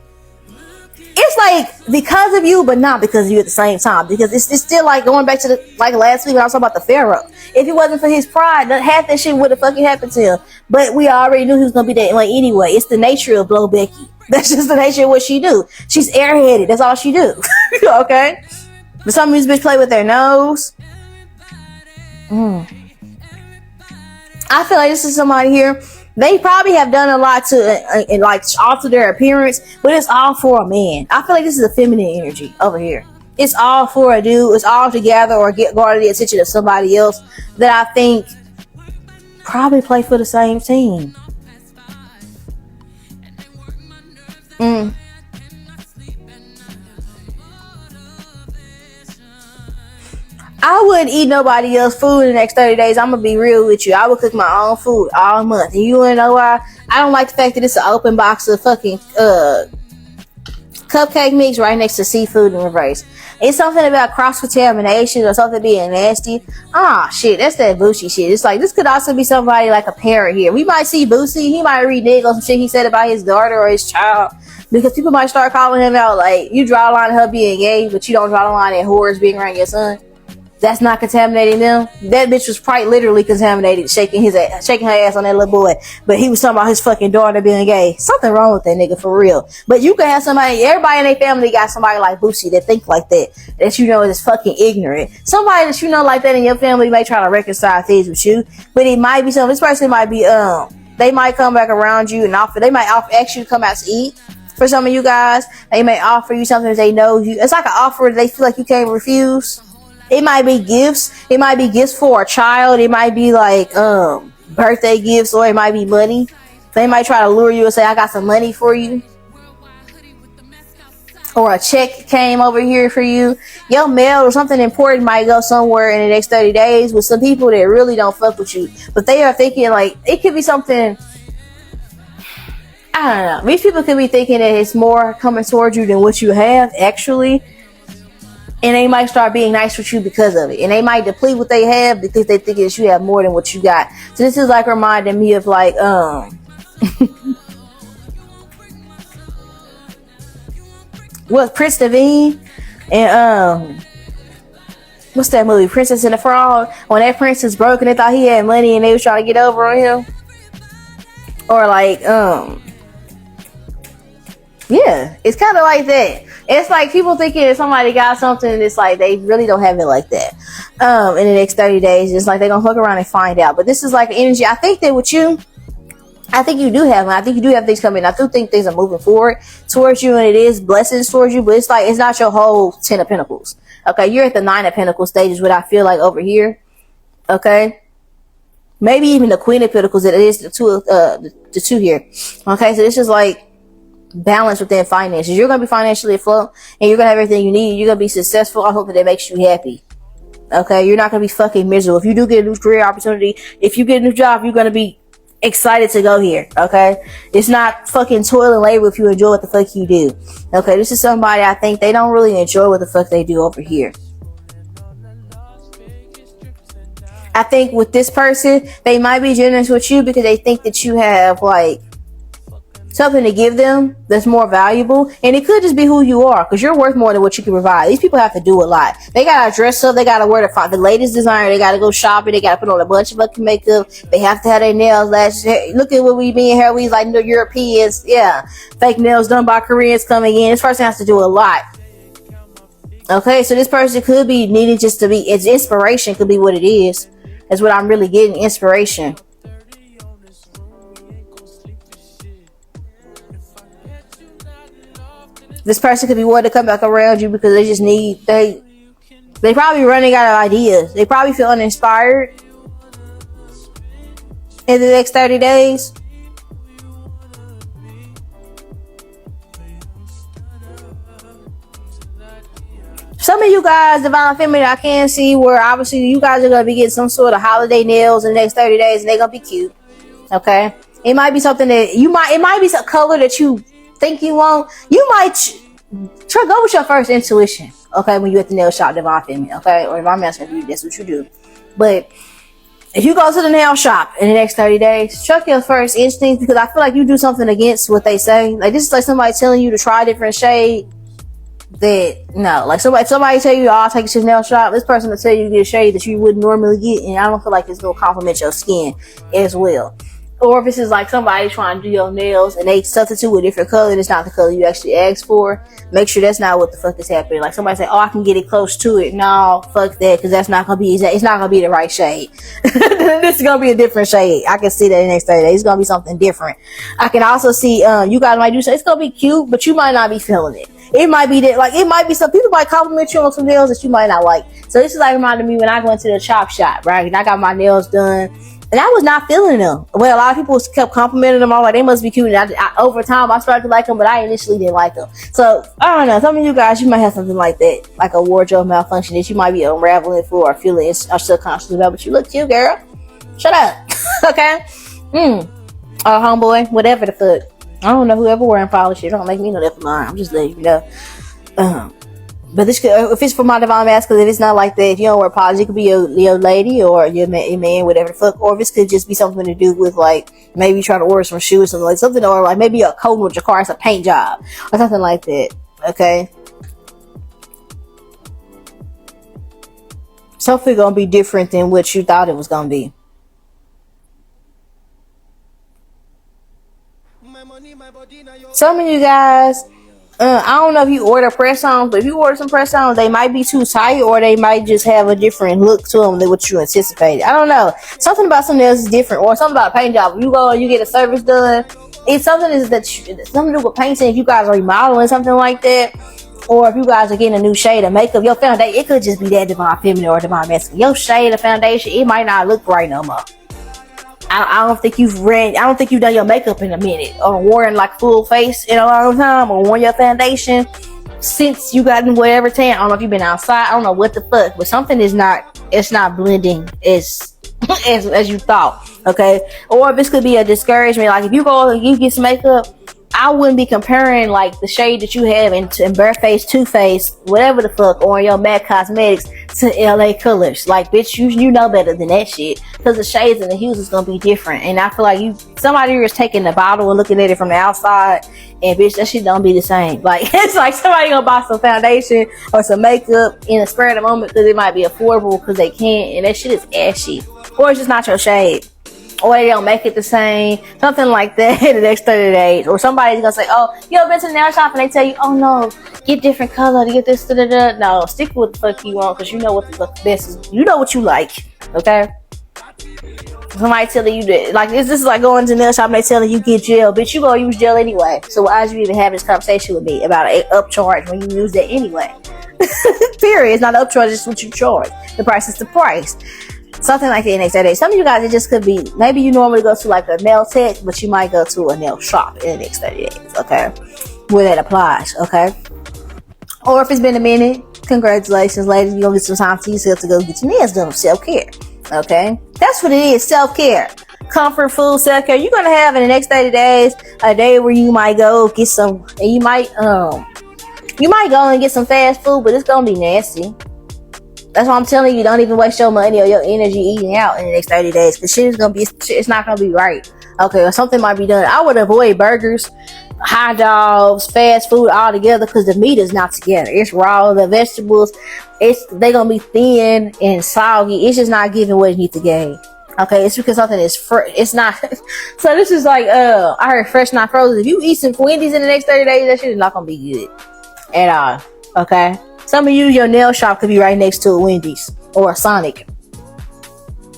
it's like because of you, but not because of you at the same time. Because it's still like going back to the, like last week when I was talking about the Pharaoh. If it wasn't for his pride, half that shit would have fucking happened to him. But we already knew he was gonna be that way anyway. It's the nature of Blow Becky. That's just the nature of what she do. She's airheaded. That's all she do. Okay? But some of these bitches play with their nose. I feel like this is somebody here. They probably have done a lot to like alter their appearance, but it's all for a man. I feel like this is a feminine energy over here. It's all for a dude. It's all to gather or get guard the attention of somebody else that I think probably play for the same team. I wouldn't eat nobody else's food in the next 30 days. I'm going to be real with you. I would cook my own food all month. And you want to know why? I don't like the fact that it's an open box of fucking cupcake mix right next to seafood in reverse. It's something about cross-contamination or something being nasty. Shit, that's that Boosie shit. It's like, this could also be somebody like a parent here. We might see Boosie. He might renege on some shit he said about his daughter or his child. Because people might start calling him out like, you draw a line at her being gay, but you don't draw the line at whores being around your son. that's not contaminating them. That bitch was quite literally contaminated, shaking her ass on that little boy. But he was talking about his fucking daughter being gay. Something wrong with that nigga for real. But you can have somebody, everybody in their family got somebody like Boosie that think like that. That you know is fucking ignorant. Somebody that you know like that in your family may try to reconcile things with you. But it might be something, this person might be, they might come back around you and they might ask you to come out to eat. For some of you guys, they may offer you something that they know you. It's like an offer that they feel like you can't refuse. It might be gifts. It might be gifts for a child. It might be like birthday gifts, or it might be money. They might try to lure you and say, I got some money for you. Or a check came over here for you. Your mail or something important might go somewhere in the next 30 days with some people that really don't fuck with you. But they are thinking like, it could be something, I don't know. These people could be thinking that it's more coming towards you than what you have actually. And they might start being nice with you because of it. And they might deplete what they have because they think that you have more than what you got. So this is like reminding me of like, what, Prince Naveen and what's that movie, Princess and the Frog? When that prince was broke and they thought he had money and they was trying to get over on him. Or like, yeah, it's kind of like that. It's like people thinking that somebody got something and it's like they really don't have it like that. In the next 30 days, it's like they're gonna fuck around and find out. But this is like the energy. I think that with you, I think you do have them. I think you do have things coming. I do think things are moving forward towards you, and it is blessings towards you. But it's like it's not your whole 10 of Pentacles. Okay, you're at the 9 of Pentacles stage is what I feel like over here. Okay, maybe even the Queen of Pentacles. It is the two here. Okay, so this is like balance within finances. You're going to be financially afloat and you're going to have everything you need. You're going to be successful. I hope that makes you happy. Okay, you're not going to be fucking miserable. If you do get a new career opportunity, if you get a new job, you're going to be excited to go here. Okay, it's not fucking toil and labor if you enjoy what the fuck you do. Okay, this is somebody I think they don't really enjoy what the fuck they do over here. I think with this person, they might be generous with you because they think that you have like something to give them that's more valuable, and it could just be who you are because you're worth more than what you can provide. These people have to do a lot. They gotta dress up, they gotta wear the latest designer, they gotta go shopping, they gotta put on a bunch of fucking makeup, they have to have their nails lashes. Look at what we being here, we like the Europeans, yeah, fake nails done by Koreans coming in. This person has to do a lot. Okay, so this person could be needed just to be, it's inspiration could be what it is. That's what I'm really getting, inspiration. This person could be wanting to come back around you because they just need, they probably running out of ideas. They probably feel uninspired in the next 30 days. Some of you guys, Divine Feminine, I can see where obviously you guys are going to be getting some sort of holiday nails in the next 30 days and they're going to be cute. Okay. It might be something that it might be some color that you think you want. You might try go with your first intuition, okay, when you're at the nail shop, Divine Feminine, okay, or if I'm asking you, that's what you do. But if you go to the nail shop in the next 30 days, check your first instincts because I feel like you do something against what they say. Like this is like somebody telling you to try a different shade. That no, like somebody tell you, oh, I'll take you to the nail shop. This person will tell you to get a shade that you wouldn't normally get, and I don't feel like it's gonna compliment your skin as well. Or if this is like somebody trying to do your nails and they substitute a different color and it's not the color you actually asked for, make sure that's not what the fuck is happening. Like somebody say, oh, I can get it close to it. No, fuck that, because that's not going to be, it's not going to be the right shade. This is going to be a different shade. I can see that in the next 30 days. It's going to be something different. I can also see, you guys might do so. It's going to be cute, but you might not be feeling it. It might be that, like, it might be some people might compliment you on some nails that you might not like. So this is like reminding me when I went to the chop shop, right? And I got my nails done. And I was not feeling them. Well, a lot of people kept complimenting them. I was like, they must be cute. And over time, I started to like them, but I initially didn't like them. So, I don't know. Some of you guys, you might have something like that. Like a wardrobe malfunction that you might be unraveling for or feeling or subconscious about. But you look cute, girl. Shut up. Okay? Homeboy, whatever the fuck. I don't know whoever wearing polish. It don't make me know that for mine. I'm just letting you know. But this could, if it's for my divine masculine, if it's not like that, if you don't wear polish, it could be your lady or your man, whatever the fuck. Or if this could just be something to do with like maybe you try to order some shoes, something like something, or like maybe a coat with your car, it's a paint job or something like that. Okay. something gonna be different than what you thought it was gonna be. Some of you guys, I don't know if you order press-ons, but if you order some press-ons, they might be too tight, or they might just have a different look to them than what you anticipated. I don't know. Something about something else is different, or something about a paint job. If you go and you get a service done, it's something something to do with painting. If you guys are remodeling something like that, or if you guys are getting a new shade of makeup, your foundation, it could just be that divine feminine or divine masculine. Your shade of foundation, it might not look right no more. I don't think you've done your makeup in a minute, or worn like full face in a long time, or worn your foundation since you got in whatever tan. I don't know if you've been outside. I don't know what the fuck, but something is not. It's not blending as you thought. Okay, or this could be a discouragement. Like if you go and you get some makeup, I wouldn't be comparing like the shade that you have in Bare Face, Too Faced, whatever the fuck, or in your MAC Cosmetics to LA Colors. Like, bitch, you know better than that shit, because the shades and the hues is gonna be different. And I feel like somebody is taking the bottle and looking at it from the outside, and bitch, that shit don't be the same. Like, it's like somebody gonna buy some foundation or some makeup in a spur of the moment because it might be affordable because they can, and that shit is ashy, or it's just not your shade, or they don't make it the same, something like that in the next 30 days. Or somebody's gonna say, oh, you ever been to the nail shop and they tell you, oh no, get different color to get this, da-da-da. No, stick with what the fuck you want, because you know what the fuck best is. You know what you like, okay? Somebody telling you that, like, this is like going to the nail shop and they telling you get gel. Bitch, you gonna use gel anyway. So why is you even having this conversation with me about an upcharge when you use that anyway? Period. It's not an upcharge, it's what you charge. The price is the price. Something like that in the next 30 days. Some of you guys, it just could be, maybe you normally go to like a nail tech, but you might go to a nail shop in the next 30 days, okay? Where that applies, okay? Or if it's been a minute, congratulations, ladies. You're gonna get some time to yourself to go get your nails done. Self-care, okay? That's what it is, self-care. Comfort food, self-care. You're gonna have in the next 30 days a day where you might go get some, and you might go and get some fast food, but it's gonna be nasty. That's why I'm telling you, don't even waste your money or your energy eating out in the next 30 days, because it's not gonna be right. Okay, or something might be done. I would avoid burgers, hot dogs, fast food altogether, because the meat is not together. It's raw. The vegetables, they gonna be thin and soggy. It's just not giving what it needs to give. Okay, it's because something is it's not. So this is like I heard fresh not frozen. If you eat some Wendy's in the next 30 days, that shit is not gonna be good at all. Okay. Some of you, your nail shop could be right next to a Wendy's or a Sonic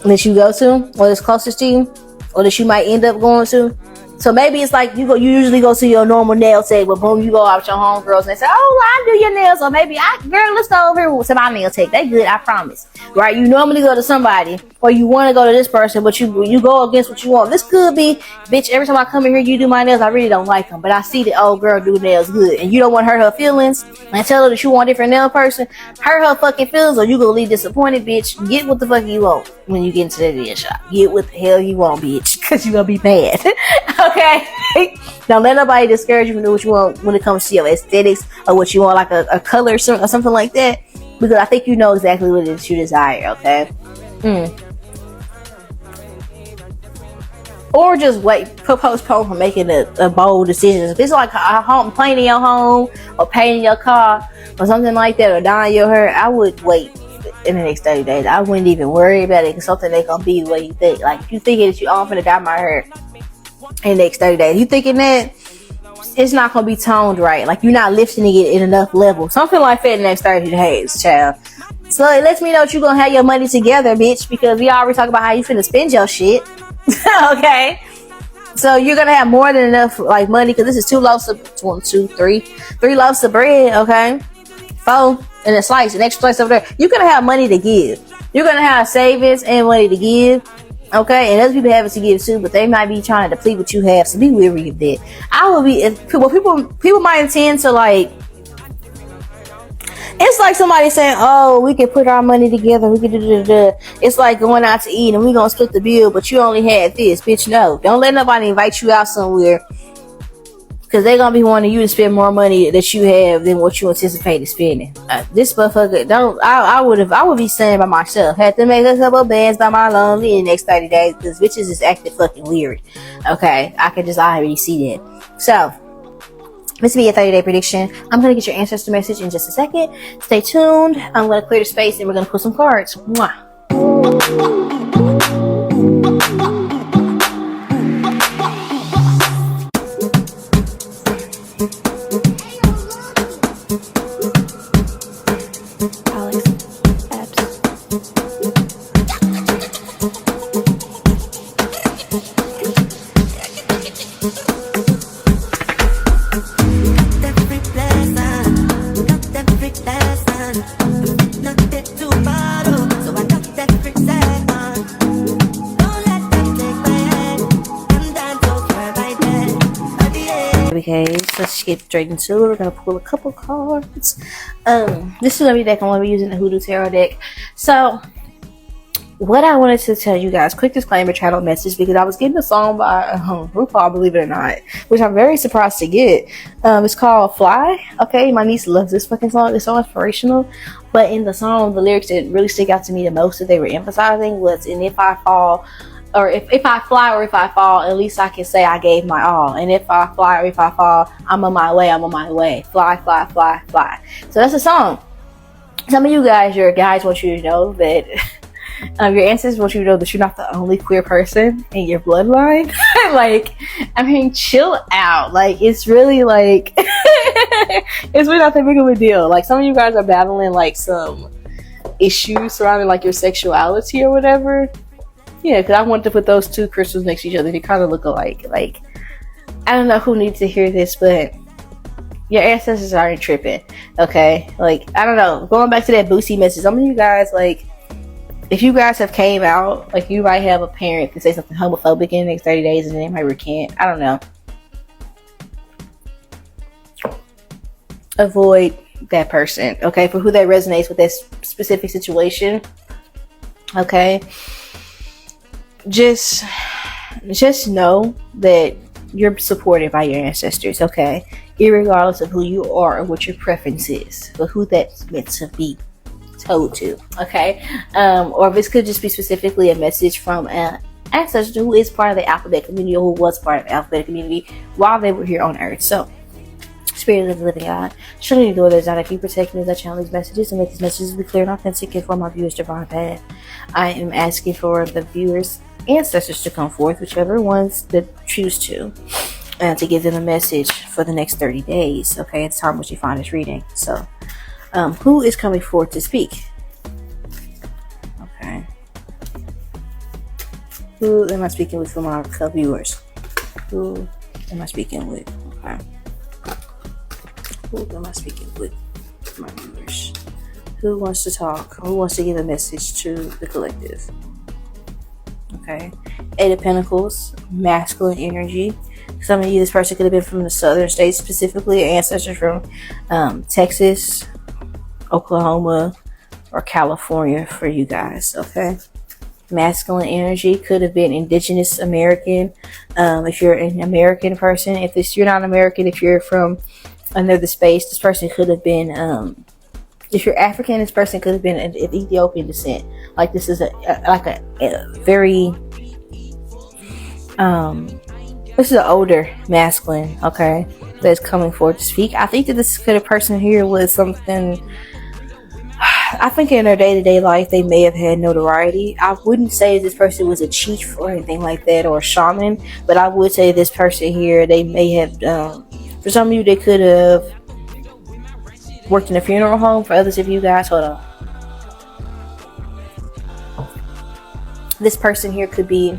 that you go to, or that's closest to you, or that you might end up going to. So maybe it's like you usually go to your normal nail tech, but boom, you go out with your homegirls and they say, oh, I do your nails. Or maybe, girl, let's go over here to my nail tech. They good, I promise. Right? You normally go to somebody, or you want to go to this person, but you go against what you want. This could be, bitch, every time I come in here, you do my nails, I really don't like them. But I see the old girl do nails good. And you don't want to hurt her feelings and tell her that you want a different nail person. Hurt her fucking feelings, or you gonna leave disappointed, bitch. Get what the fuck you want when you get into the nail shop. Get what the hell you want, bitch. Because you gonna be mad. Okay? Don't let nobody discourage you from doing what you want when it comes to your aesthetics, or what you want, like a color or something like that, because I think you know exactly what it is you desire, okay? Or just postpone from making a bold decision. If it's like painting your home, or painting your car, or something like that, or dyeing your hair, I would wait in the next 30 days. I wouldn't even worry about it, because something ain't gonna be the way you think. Like, if you thinking that I'm finna dye my hair in the next 30 days, you thinking that, it's not gonna be toned right. Like, you're not lifting it in enough level. Something like that in the next 30 days, child. So it lets me know that you're gonna have your money together, bitch, because we already talk about how you finna spend your shit. Okay? So you're gonna have more than enough, like, money, because this is 3 loaves of bread, okay? 4 and a slice, an extra slice over there. You're gonna have money to give. You're gonna have savings and money to give. Okay, and other people have it to give too, but they might be trying to deplete what you have, so be wary of that. I will be, people might intend to, like, it's like somebody saying, oh, we can put our money together, we can do. It's like going out to eat and we gonna split the bill, but you only had this. Bitch, no. Don't let nobody invite you out somewhere, because they're gonna be wanting you to spend more money that you have than what you anticipated spending. This motherfucker, I would be saying by myself, had to make a couple bands by my lonely in the next 30 days, because bitches is acting fucking weird. Okay, I already see that. So This will be a 30-day prediction. I'm going to get your ancestor message in just a second. Stay tuned. I'm going to clear the space and we're going to pull some cards. Mwah. Okay, so let's get straight into it. We're gonna pull a couple cards. This is gonna be the deck I'm gonna be using, the Hoodoo Tarot deck. So, what I wanted to tell you guys, quick disclaimer, channel message, because I was getting a song by RuPaul, believe it or not, which I'm very surprised to get. It's called Fly. Okay, my niece loves this fucking song. It's so inspirational. But in the song, the lyrics that really stick out to me the most that they were emphasizing was, and if I fall, or if I fly or if I fall, at least I can say I gave my all. And if I fly or if I fall, I'm on my way, I'm on my way. Fly, fly, fly, fly. So that's a song. Some of you guys, your guides want you to know that your ancestors want you to know that you're not the only queer person in your bloodline. Like, I mean, chill out. Like, it's really like, it's really not that big of a deal. Like, some of you guys are battling like some issues surrounding like your sexuality or whatever. Yeah, because I wanted to put those two crystals next to each other. They kind of look alike. Like, I don't know who needs to hear this, but your ancestors aren't tripping. Okay? Like, I don't know. Going back to that Boosie message, some of you guys, like, if you guys have came out, like, you might have a parent that say something homophobic in the next 30 days and then they might recant. I don't know. Avoid that person, okay? For who that resonates with that specific situation, okay? Just know that you're supported by your ancestors, okay? Irregardless of who you are or what your preference is, but who that's meant to be told to, okay? Or this could just be specifically a message from an ancestor who is part of the alphabet community or who was part of the alphabet community while they were here on earth. So, Spirit of the living God, should any door that's not, if you protect me as I channel these messages and make these messages be clear and authentic and for my viewers' divine path, I am asking for the viewers' ancestors to come forth, whichever ones that choose to give them a message for the next 30 days. Okay, it's time which you find this reading. So, who is coming forth to speak? Okay, who am I speaking with for my viewers? Who am I speaking with? Okay. Who am I speaking with my viewers? Who wants to talk? Who wants to give a message to the collective? Okay. Eight of Pentacles, masculine energy. Some of you, this person could have been from the southern states, specifically ancestors from Texas, Oklahoma, or California for you guys. Okay. Masculine energy could have been indigenous American. If you're an American person, if you're not American, if you're from another space, this person could have been if you're African, this person could have been of Ethiopian descent. Like, this is a very this is an older masculine, okay, that's coming forward to speak. I think that this could have person here was something, I think in their day-to-day life they may have had notoriety. I wouldn't say this person was a chief or anything like that, or a shaman, but I would say this person here, they may have for some of you, they could have worked in a funeral home. For others of you guys, hold on. This person here could be,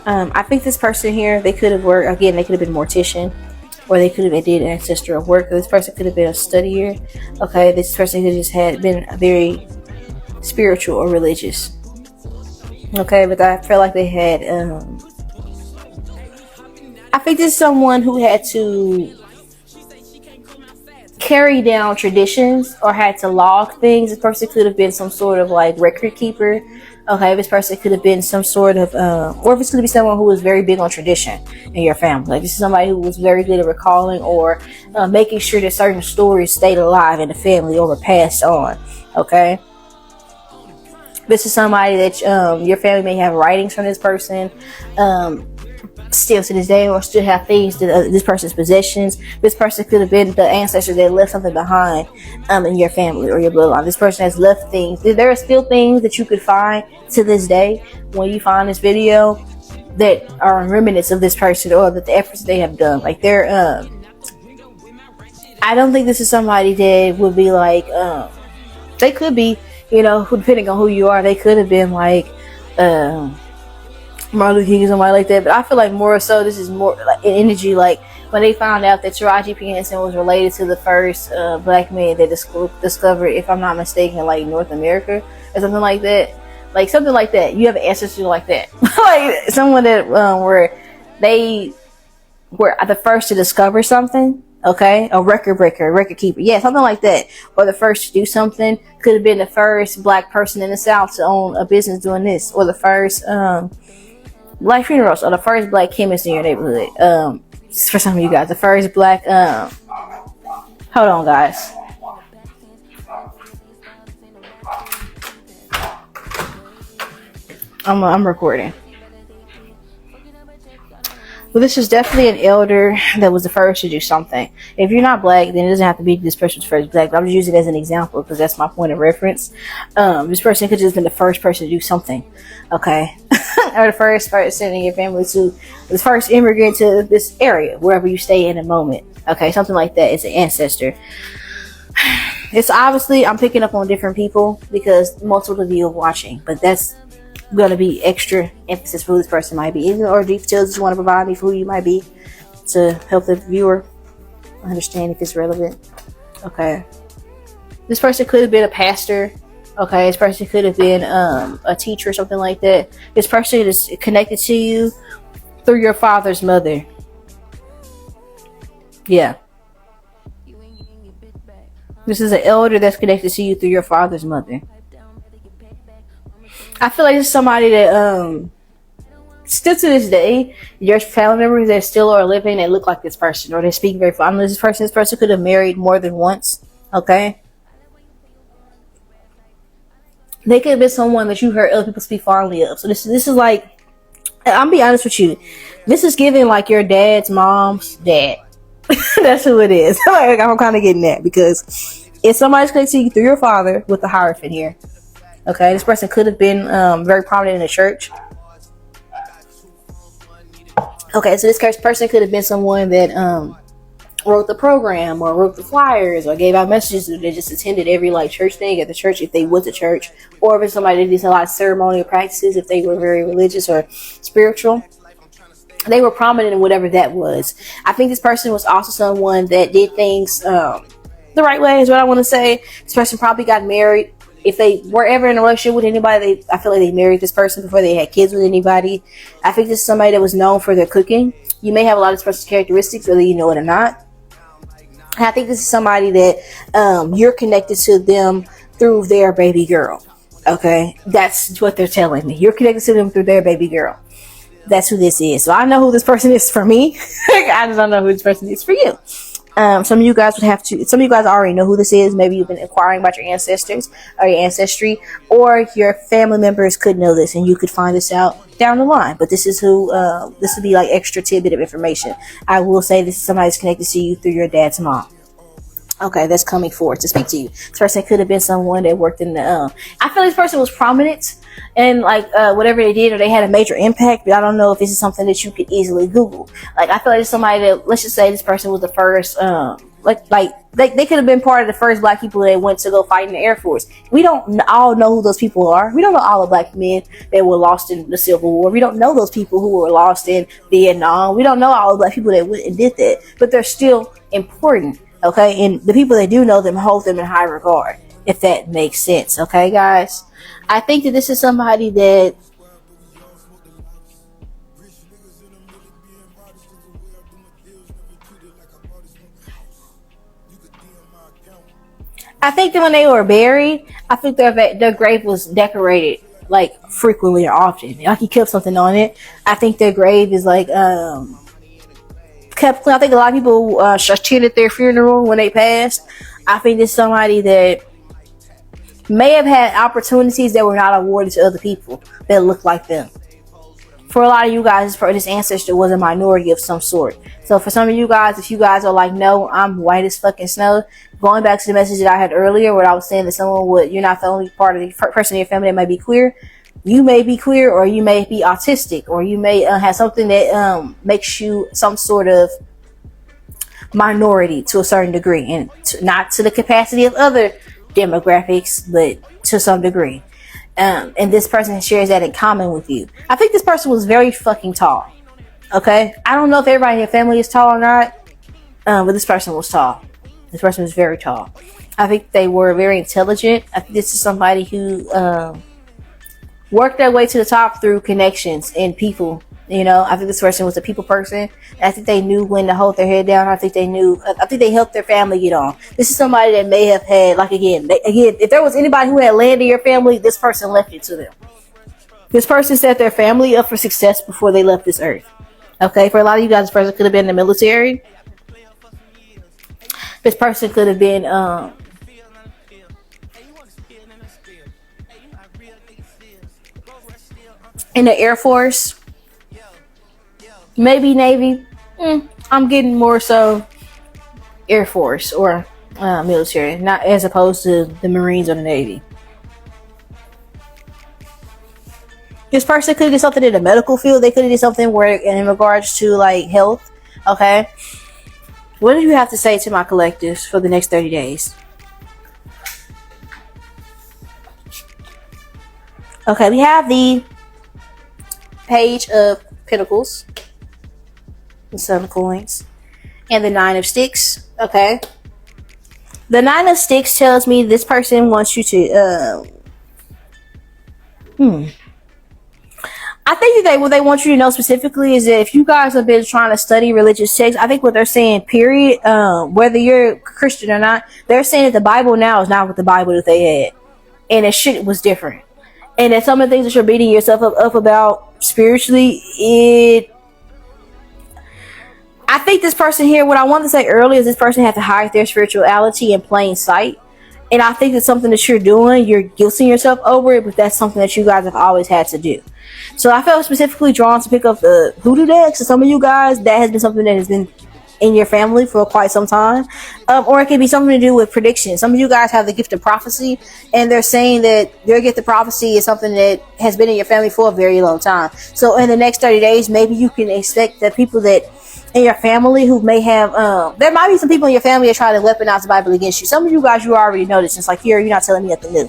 I think this person here, they could have worked, again, they could have been mortician, or they could have did ancestral work. This person could have been a studier. Okay, this person could have just had been very spiritual or religious. Okay, but I feel like they had, I think this is someone who had to carry down traditions or had to log things. This person could have been some sort of like record keeper. Okay, this person could have been some sort of, or this could be someone who was very big on tradition in your family. Like, this is somebody who was very good at recalling or making sure that certain stories stayed alive in the family or were passed on. Okay. This is somebody that your family may have writings from this person still to this day, or still have things that this person's possessions. This person could have been the ancestor that left something behind in your family or your bloodline. This person has left things. There are still things that you could find to this day when you find this video that are remnants of this person, or that the efforts they have done. Like they're I don't think this is somebody that would be like they could be, you know, depending on who you are, they could have been like Martin Luther King or somebody like that. But I feel like more so this is more like an energy, like when they found out that Taraji P. Henson was related to the first black man that discovered, if I'm not mistaken, like North America or something like that. Like something like that. You have an ancestor like that. Like someone that where they were the first to discover something. Okay, a record breaker, a record keeper, yeah, something like that, or the first to do something. Could have been the first black person in the South to own a business doing this, or the first black funerals, or the first black chemist in your neighborhood. For some of you guys, the first black hold on, guys. I'm recording. Well, this is definitely an elder that was the first to do something. If you're not black, then it doesn't have to be this person's first black. But I'm just using it as an example because that's my point of reference. This person could just been the first person to do something, okay? Or the first person in your family to the first immigrant to this area, wherever you stay in a moment, okay? Something like that. It's an ancestor. It's obviously I'm picking up on different people because multiple of you are watching, but that's going to be extra emphasis for who this person might be, even or details you want to provide me for who you might be to help the viewer understand if it's relevant. Okay, this person could have been a pastor. Okay, this person could have been a teacher or something like that. This person is connected to you through your father's mother. Yeah, this is an elder that's connected to you through your father's mother. I feel like it's somebody that still to this day, your family members that still are living, they look like this person, or they speak very fondly of this person. This person could have married more than once. Okay, they could have been someone that you heard other people speak fondly of. So this is like, I'm be honest with you, this is giving like your dad's mom's dad. That's who it is. Like, I'm kind of getting that because if somebody's connected to you through your father with the hierophant here. Okay, this person could have been very prominent in the church. Okay, so this person could have been someone that wrote the program or wrote the flyers or gave out messages. They just attended every like church thing at the church if they was a church, or if it's somebody that did a lot of ceremonial practices if they were very religious or spiritual. They were prominent in whatever that was. I think this person was also someone that did things the right way is what I want to say. This person probably got married. If they were ever in a relationship with anybody, I feel like they married this person before they had kids with anybody. I think this is somebody that was known for their cooking. You may have a lot of this person's characteristics, whether you know it or not. And I think this is somebody that you're connected to them through their baby girl. Okay, that's what they're telling me. You're connected to them through their baby girl. That's who this is. So I know who this person is for me. I just don't know who this person is for you. Some of you guys already know who this is. Maybe you've been inquiring about your ancestors or your ancestry, or your family members could know this and you could find this out down the line. But this is who, this would be like extra tidbit of information. I will say this is somebody that's connected to you through your dad's mom. Okay, that's coming forward to speak to you. This person could have been someone that worked in the, I feel this person was prominent and like whatever they did, or they had a major impact, but I don't know if this is something that you could easily Google. Like I feel like it's somebody that, let's just say this person was the first they could have been part of the first black people that went to go fight in the Air Force. We don't all know who those people are. We don't know all the black men that were lost in the Civil War. We don't know those people who were lost in Vietnam. We don't know all the black people that went and did that, but they're still important. Okay, and the people that do know them hold them in high regard, if that makes sense. Okay, guys, I think that this is somebody that I think that when they were buried, I think their grave was decorated like frequently or often. Like he kept something on it. I think their grave is like kept clean. I think a lot of people attended their funeral when they passed. I think it's somebody that may have had opportunities that were not awarded to other people that look like them. For a lot of you guys, this ancestor was a minority of some sort. So for some of you guys, if you guys are like, no, I'm white as fucking snow, going back to the message that I had earlier where I was saying that you're not the only part of the person in your family that may be queer. You may be queer, or you may be autistic, or you may have something that makes you some sort of minority to a certain degree, and not to the capacity of other demographics, but to some degree. And this person shares that in common with you. I think this person was very fucking tall. Okay? I don't know if everybody in your family is tall or not, but this person was tall. This person was very tall. I think they were very intelligent. I think this is somebody who worked their way to the top through connections and people. You know, I think this person was a people person. I think they knew when to hold their head down. I think they helped their family get on. This is somebody that may have had, like, again, if there was anybody who had land in your family, this person left it to them. This person set their family up for success before they left this earth. Okay, for a lot of you guys, this person could have been in the military. This person could have been in the Air Force, maybe Navy. I'm getting more so Air Force or military, not as opposed to the Marines or the Navy. This person could have did something in the medical field. They could have did something where in regards to like health. Okay, what do you have to say to my collectives for the next 30 days? Okay, we have the Page of Pentacles, the Seven of Coins, and the Nine of Sticks. Okay, the Nine of Sticks tells me this person wants you to I think that what they want you to know specifically is that if you guys have been trying to study religious texts, I think what they're saying, period, whether you're Christian or not, they're saying that the Bible now is not what the Bible that they had, and that shit was different, and that some of the things that you're beating yourself up about spiritually, I think this person here, what I wanted to say earlier is this person had to hide their spirituality in plain sight. And I think it's something that you're doing, you're guilting yourself over it, but that's something that you guys have always had to do. So I felt specifically drawn to pick up the hoodoo decks. So some of you guys, that has been something that has been in your family for quite some time. Or it could be something to do with predictions. Some of you guys have the gift of prophecy, and they're saying that your gift of prophecy is something that has been in your family for a very long time. So in the next 30 days, maybe you can expect that people that in your family who may have, there might be some people in your family that try to weaponize the Bible against you. Some of you guys, you already know this. It's like, you're not telling me nothing new.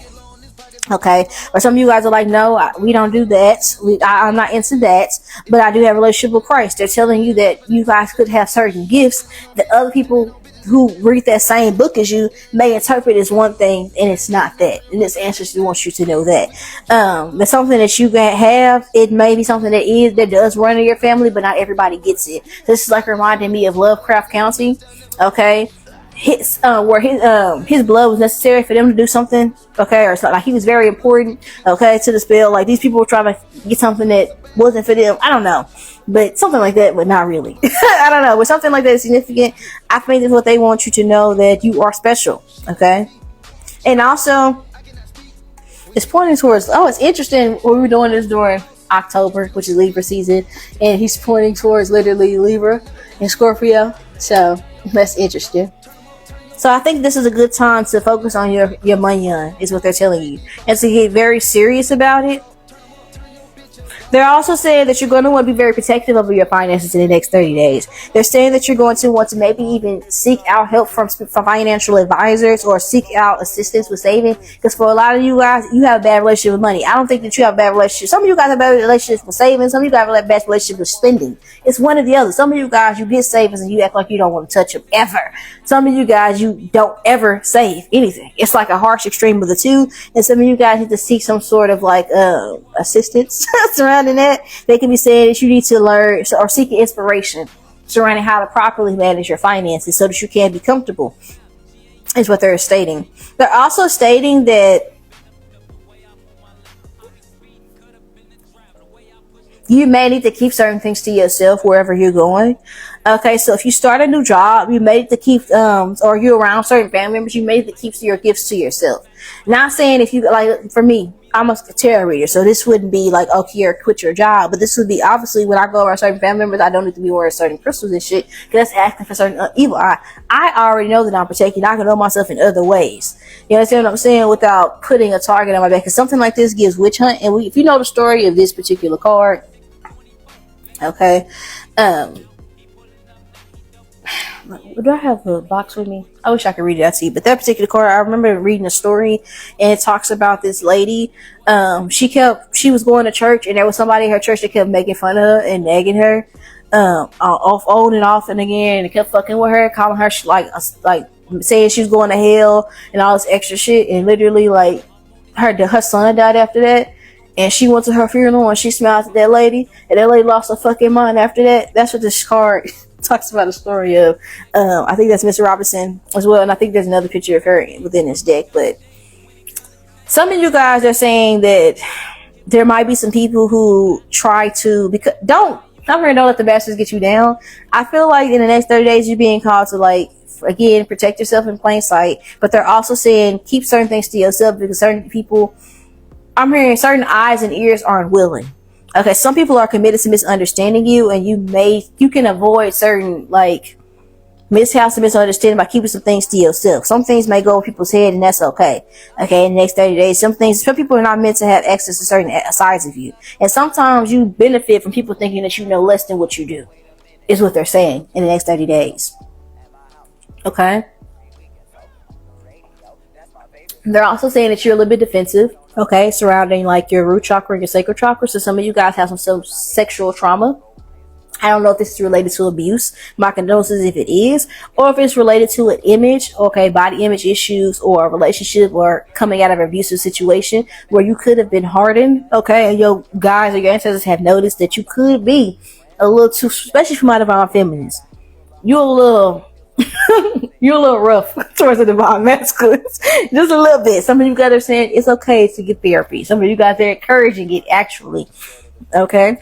Okay, or some of you guys are like, no, we don't do that. I'm not into that, but I do have a relationship with Christ. They're telling you that you guys could have certain gifts that other people who read that same book as you may interpret as one thing, and it's not that. And this Ancestor wants you to know that. There's something that you have. It may be something that does run in your family, but not everybody gets it. This is like reminding me of Lovecraft County. Okay. Where his blood was necessary for them to do something, okay, or like he was very important, okay, to the spell. Like these people were trying to get something that wasn't for them. I don't know, but something like that, but not really. I don't know, but something like that is significant. I think that's what they want you to know, that you are special, okay. And also, it's pointing towards. Oh, it's interesting. We were doing this during October, which is Libra season, and he's pointing towards literally Libra and Scorpio. So that's interesting. So I think this is a good time to focus on your money, is what they're telling you, and to get very serious about it. They're also saying that you're going to want to be very protective of your finances in the next 30 days. They're saying that you're going to want to maybe even seek out help from financial advisors, or seek out assistance with saving. Because for a lot of you guys, you have a bad relationship with money. I don't think that you have a bad relationship. Some of you guys have bad relationships with saving. Some of you guys have a bad relationship with spending. It's one or the other. Some of you guys, you get savings and you act like you don't want to touch them ever. Some of you guys, you don't ever save anything. It's like a harsh extreme of the two. And some of you guys need to seek some sort of like assistance surrounding that. They can be saying that you need to learn or seek inspiration surrounding how to properly manage your finances so that you can be comfortable, is what they're stating. They're also stating that you may need to keep certain things to yourself wherever you're going. Okay, so if you start a new job, you may need to keep, or you're around certain family members, you may need to keep your gifts to yourself. Not saying if you like, for me, I'm a tarot reader, so this wouldn't be like, okay, or quit your job, but this would be obviously when I go around certain family members, I don't need to be wearing certain crystals and shit, because that's asking for certain evil. I already know that I'm protected. I can know myself in other ways. You understand what I'm saying? Without putting a target on my back, because something like this gives witch hunt, and if you know the story of this particular card, okay, do I have a box with me? I wish I could read it out to you. But that particular card, I remember reading a story, and it talks about this lady. She was going to church, and there was somebody in her church that kept making fun of her and nagging her, off, on and off and again, and kept fucking with her, calling her like saying she was going to hell and all this extra shit. And literally, like, her son died after that. And she went to her funeral and she smiled at that lady, and that lady lost her fucking mind after that. That's what this card talks about, the story of. I think that's Mr. Robinson as well, and I think there's another picture of her within this deck. But some of you guys are saying that there might be some people who try to, don't let the bastards get you down. I feel like in the next 30 days you're being called to, like, again, protect yourself in plain sight. But they're also saying keep certain things to yourself, because certain people, I'm hearing certain eyes and ears aren't willing. Okay, some people are committed to misunderstanding you, and you can avoid certain, like, mishaps and misunderstanding by keeping some things to yourself. Some things may go over people's head, and that's okay. Okay, in the next 30 days, some people are not meant to have access to certain sides of you. And sometimes you benefit from people thinking that you know less than what you do, is what they're saying in the next 30 days. Okay? They're also saying that you're a little bit defensive, okay, surrounding like your root chakra and your sacral chakra. So some of you guys have some sexual trauma. I don't know if this is related to abuse. My condolences if it is, or if it's related to an image, okay, body image issues, or a relationship, or coming out of an abusive situation where you could have been hardened, okay, and your guys or your ancestors have noticed that you could be a little too, especially from my divine feminines. You're a little rough towards the divine masculines. Just a little bit. Some of you guys are saying it's okay to get therapy. Some of you guys are encouraging it, actually. Okay?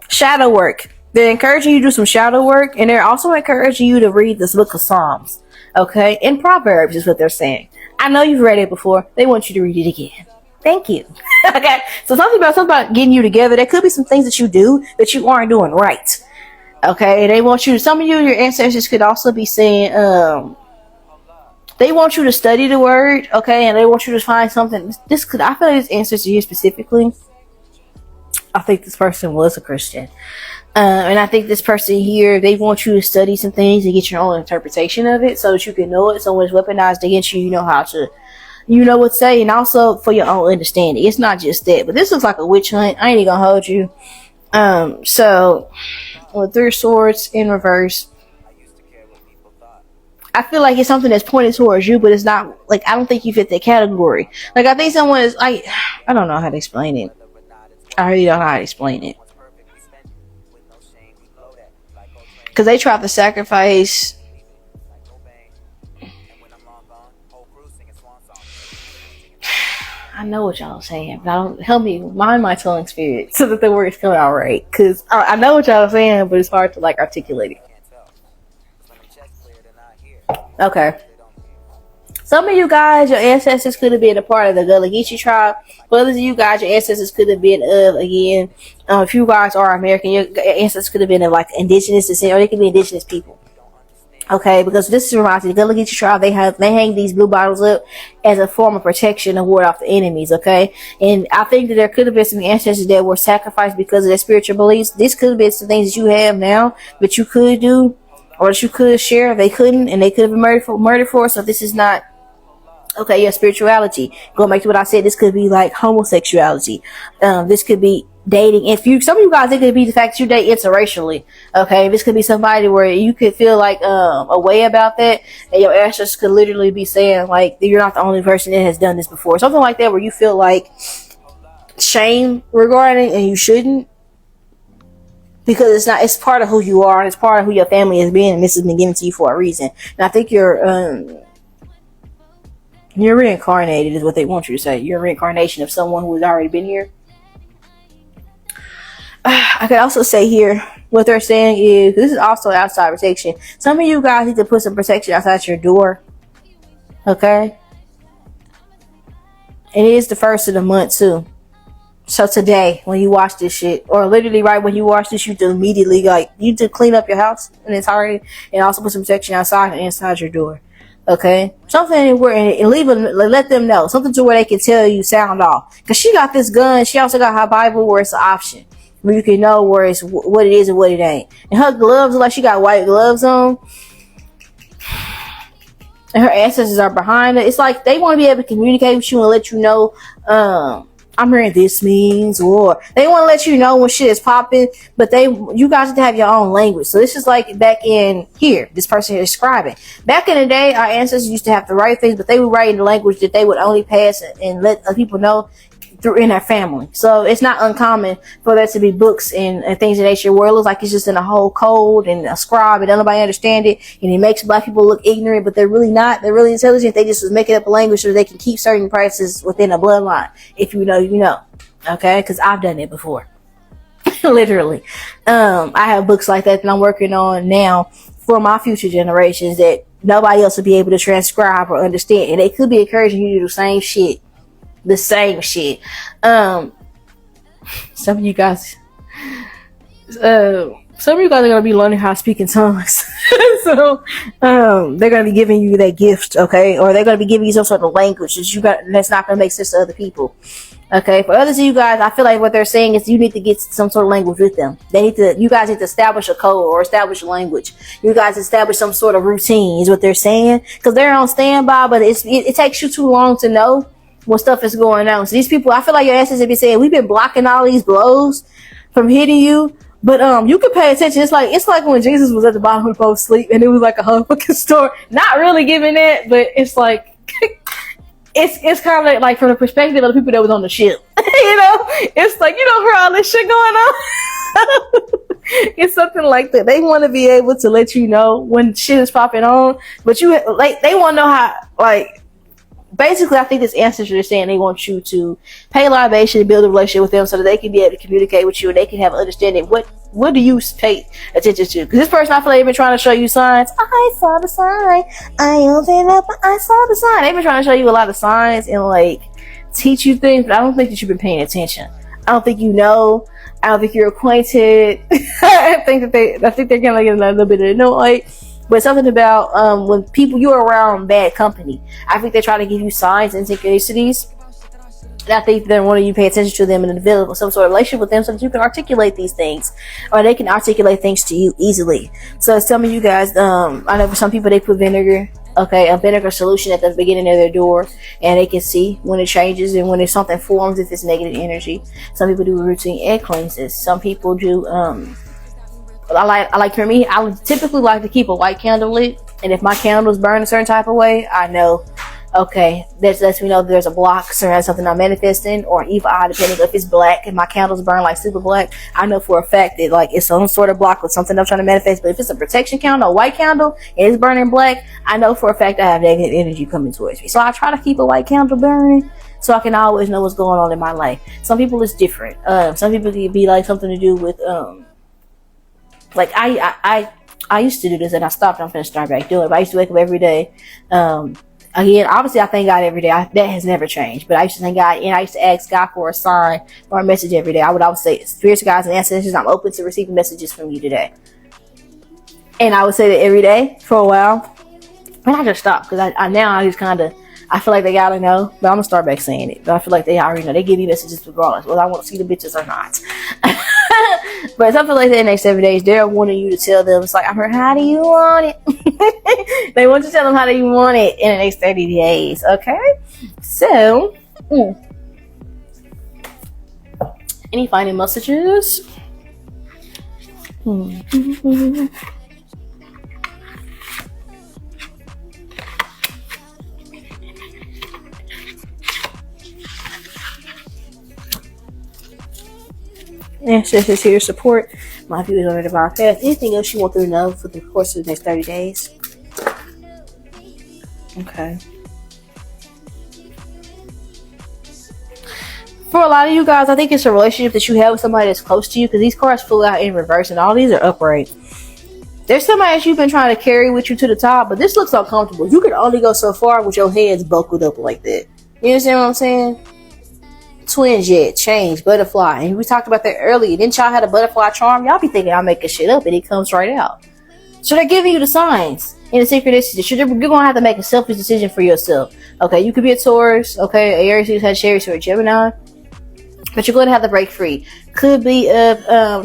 Shadow work. They're encouraging you to do some shadow work, and they're also encouraging you to read this book of Psalms. Okay? And Proverbs is what they're saying. I know you've read it before. They want you to read it again. Thank you. Okay? So something about getting you together. There could be some things that you do that you aren't doing right. Okay, they want you to, some of you, your ancestors could also be saying, they want you to study the word, okay, and they want you to find something. I feel like this ancestor here specifically, I think this person was a Christian. And I think this person here, they want you to study some things and get your own interpretation of it so that you can know it. So when it's weaponized against you, you know how to, you know what to say, and also for your own understanding. It's not just that, but this looks like a witch hunt. I ain't even gonna hold you. So with 3 swords in reverse, I feel like it's something that's pointed towards you, but it's not, like, I don't think you fit that category. Like, I think someone is, I don't know how to explain it. I really don't know how to explain it. Because they tried to sacrifice. I know what y'all are saying, but I don't, help me mind my tongue spirit so that the words come out right. Because I know what y'all are saying, but it's hard to, like, articulate it. Okay. Some of you guys, your ancestors could have been a part of the Gullah Geechee tribe. But others of you guys, your ancestors could have been of, again, if you guys are American, your ancestors could have been of, like, indigenous descent, or they could be indigenous people. Okay, because this is reminds me, the Gullah Geechee tribe, they hang these blue bottles up as a form of protection to ward off the enemies, okay? And I think that there could have been some ancestors that were sacrificed because of their spiritual beliefs. This could have been some things that you have now, but you could do, or that you could share. They couldn't, and they could have been murdered for. So this is not, okay, your spirituality. Going back to what I said, this could be like homosexuality. This could be dating. If you, some of you guys, it could be the fact that you date interracially. Okay, this could be somebody where you could feel like a way about that, and your ancestors could literally be saying like you're not the only person that has done this before, something like that, where you feel like shame regarding, and you shouldn't, because it's not. It's part of who you are, and it's part of who your family has been, and this has been given to you for a reason. And I think you're reincarnated, is what they want you to say. You're a reincarnation of someone who has already been here. I could also say here, what they're saying is, this is also outside protection. Some of you guys need to put some protection outside your door. Okay? And it is the first of the month too. So today, when you watch this shit, or literally right when you watch this, you do immediately you to clean up your house in its entirety, and also put some protection outside and inside your door. Okay, something where and let them know something to where they can tell you sound off. Cause she got this gun. She also got her Bible where it's an option where you can know where it's what it is and what it ain't. And her gloves look like she got white gloves on. And her ancestors are behind her. It's like they want to be able to communicate with you and let you know, I'm hearing this means, or they want to let you know when shit is popping, but you guys have to have your own language. So this is like back in here, this person is describing. Back in the day, our ancestors used to have to write things, but they would write in the language that they would only pass and let people know through in their family. So it's not uncommon for there to be books and things of nature where it looks like it's just in a whole code and a scribe and nobody understand it, and it makes black people look ignorant, but they're really not. They're really intelligent. They just was making up a language so they can keep certain practices within a bloodline. If you know, you know. Okay, because I've done it before. Literally. I have books like that I'm working on now for my future generations that nobody else will be able to transcribe or understand, and they could be encouraging you to do the same shit. Some of you guys are gonna be learning how to speak in tongues. So they're gonna be giving you that gift, okay, or they're gonna be giving you some sort of language that's not gonna make sense to other people. Okay, for others of you guys, I feel like what they're saying is you need to get some sort of language with them. You guys need to establish a code or establish a language. You guys establish some sort of routine is what they're saying, because they're on standby, but it takes you too long to know what stuff is going on. So these people, I feel like your ancestors have been saying, we've been blocking all these blows from hitting you, but you can pay attention. It's like when Jesus was at the bottom of the boat asleep and it was like a whole fucking story. Not really giving that, but it's like it's kind of like from the perspective of the people that was on the ship. You know, it's like you don't hear all this shit going on. It's something like that. They want to be able to let you know when shit is popping on, but they want to know how, like, basically, I think this ancestor is saying they want you to pay libation and build a relationship with them so that they can be able to communicate with you and they can have an understanding. What do you pay attention to? Because this person, I feel like they've been trying to show you signs. I saw the sign. I saw the sign. They've been trying to show you a lot of signs and like teach you things, but I don't think that you've been paying attention. I don't think you know. I don't think you're acquainted. I think they're gonna get a little bit annoyed. But something about when you're around bad company, I think they try to give you signs and synchronicities. And I think they want you to pay attention to them and develop some sort of relationship with them so that you can articulate these things, or they can articulate things to you easily. So some of you guys, I know for some people they put vinegar, a vinegar solution at the beginning of their door, and they can see when it changes and when something forms if it's negative energy. Some people do routine egg cleanses. Some people do for me, I would typically like to keep a white candle lit, and if my candles burn a certain type of way, I know, okay, that lets me know that there's a block surrounding something I'm manifesting, or an evil eye, depending if it's black and my candles burn like super black, I know for a fact that like it's some sort of block with something I'm trying to manifest. But if it's a protection candle, a white candle, and it's burning black, I know for a fact I have negative energy coming towards me. So I try to keep a white candle burning so I can always know what's going on in my life. Some people it's different. Some people can be like something to do with like I used to do this and I stopped. I'm gonna start back doing it. But I used to wake up every day. Again, obviously I thank God every day. That has never changed. But I used to thank God, and I used to ask God for a sign or a message every day. I would always say, spiritual guides and ancestors, I'm open to receiving messages from you today. And I would say that every day for a while. And I just stopped because I just kind of, I feel like they gotta know, but I'm gonna start back saying it. But I feel like they already know. They give me messages regardless, whether I want to see the bitches or not. But something like that in the next 7 days, they're wanting you to tell them. It's like, I'm heard, how do you want it? They want you to tell them how do you want it in the next 30 days. Okay, so any final messages? Ancestors here to support my views on the divine path. Anything else you want them to know for the course of the next 30 days? Okay. For a lot of you guys, I think it's a relationship that you have with somebody that's close to you, because these cards flew out in reverse and all these are upright. There's somebody that you've been trying to carry with you to the top, but this looks uncomfortable. You can only go so far with your hands buckled up like that. You understand what I'm saying? Twin jet, change, butterfly. And we talked about that earlier. Didn't y'all have a butterfly charm? Y'all be thinking I'm making shit up and it comes right out. So they're giving you the signs and the synchronicities. You're going to have to make a selfish decision for yourself. Okay, you could be a Taurus, okay, Aries, Sagittarius, or a Gemini. But you're going to have to break free. Could be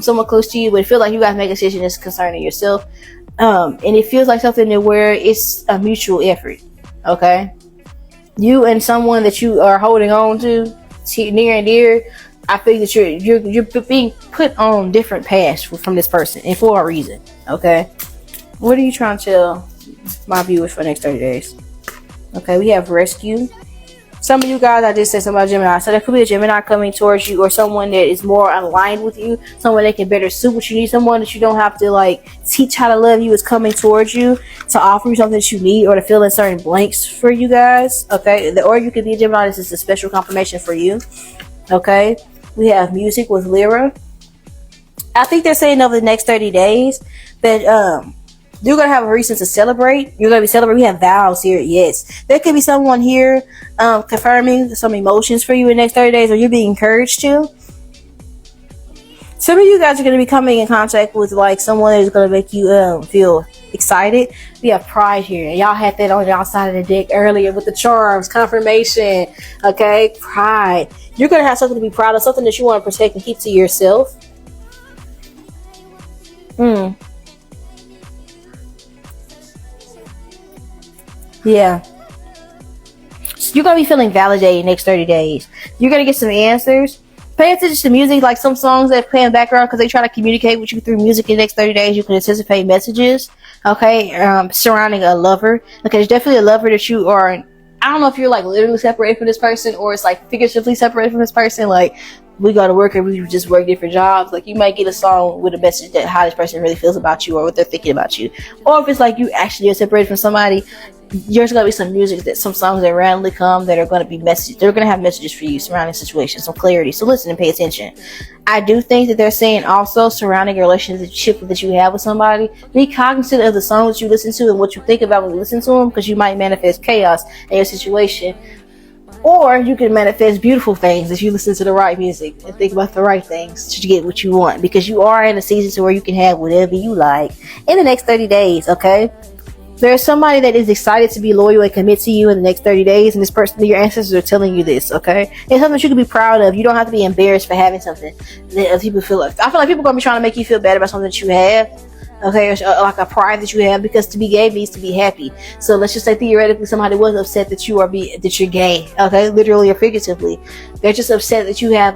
someone close to you, but it feels like you guys make a decision that's concerning yourself. And it feels like something that where it's a mutual effort. Okay? You and someone that you are holding on to, near and dear, I think that you're being put on different paths from this person, and for a reason. Okay, what are you trying to tell my viewers for the next 30 days? Okay, we have rescue. Some of you guys, I just said something about Gemini, so there could be a Gemini coming towards you, or someone that is more aligned with you, someone that can better suit what you need, someone that you don't have to like teach how to love you is coming towards you to offer you something that you need or to fill in certain blanks for you guys. Okay, or you could be a Gemini. This is a special confirmation for you. Okay, we have music with Lyra. I think they're saying over the next 30 days that you're going to have a reason to celebrate. You're going to be celebrating. We have vows here. Yes. There could be someone here confirming some emotions for you in the next 30 days, or you're being encouraged to. Some of you guys are going to be coming in contact with like someone that is going to make you feel excited. We have pride here. And y'all had that on y'all side of the deck earlier with the charms, confirmation. Okay. Pride. You're going to have something to be proud of, something that you want to protect and keep to yourself. Yeah. So you're going to be feeling validated next 30 days. You're going to get some answers. Pay attention to music, like some songs that play in the background because they try to communicate with you through music in the next 30 days. You can anticipate messages, okay, surrounding a lover. Okay, there's definitely a lover that you are, I don't know if you're like literally separated from this person or it's like figuratively separated from this person. Like, we go to work and we just work different jobs. Like, you might get a song with a message that how this person really feels about you or what they're thinking about you. Or if it's like you actually are separated from somebody, there's going to be some music, that some songs that randomly come that are going to be messages. They're going to have messages for you surrounding situations, some clarity. So listen and pay attention. I do think that they're saying also surrounding your relationship that you have with somebody, be cognizant of the songs that you listen to and what you think about when you listen to them, because you might manifest chaos in your situation. Or you can manifest beautiful things if you listen to the right music and think about the right things to get what you want, because you are in a season to where you can have whatever you like in the next 30 days, okay? There's somebody that is excited to be loyal and commit to you in the next 30 days, and this person, your ancestors are telling you this, okay? It's something that you can be proud of. You don't have to be embarrassed for having something that people feel like. I feel like people are going to be trying to make you feel bad about something that you have, okay, or like a pride that you have, because to be gay means to be happy. So let's just say theoretically somebody was upset that you're gay, okay, literally or figuratively. They're just upset that you have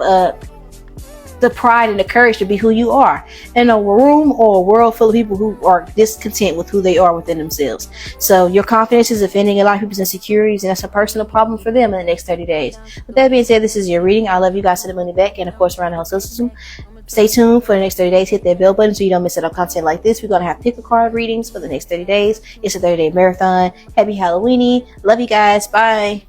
the pride and the courage to be who you are in a room or a world full of people who are discontent with who they are within themselves. So your confidence is offending a lot of people's insecurities, and that's a personal problem for them in the next 30 days. With that being said, this is your reading. I love you guys to the moon and back, and of course around the whole system. Stay tuned for the next 30 days. Hit that bell button so you don't miss out on content like this. We're going to have pick a card readings for the next 30 days. It's a 30-day marathon. Happy Halloweeny. Love you guys. Bye.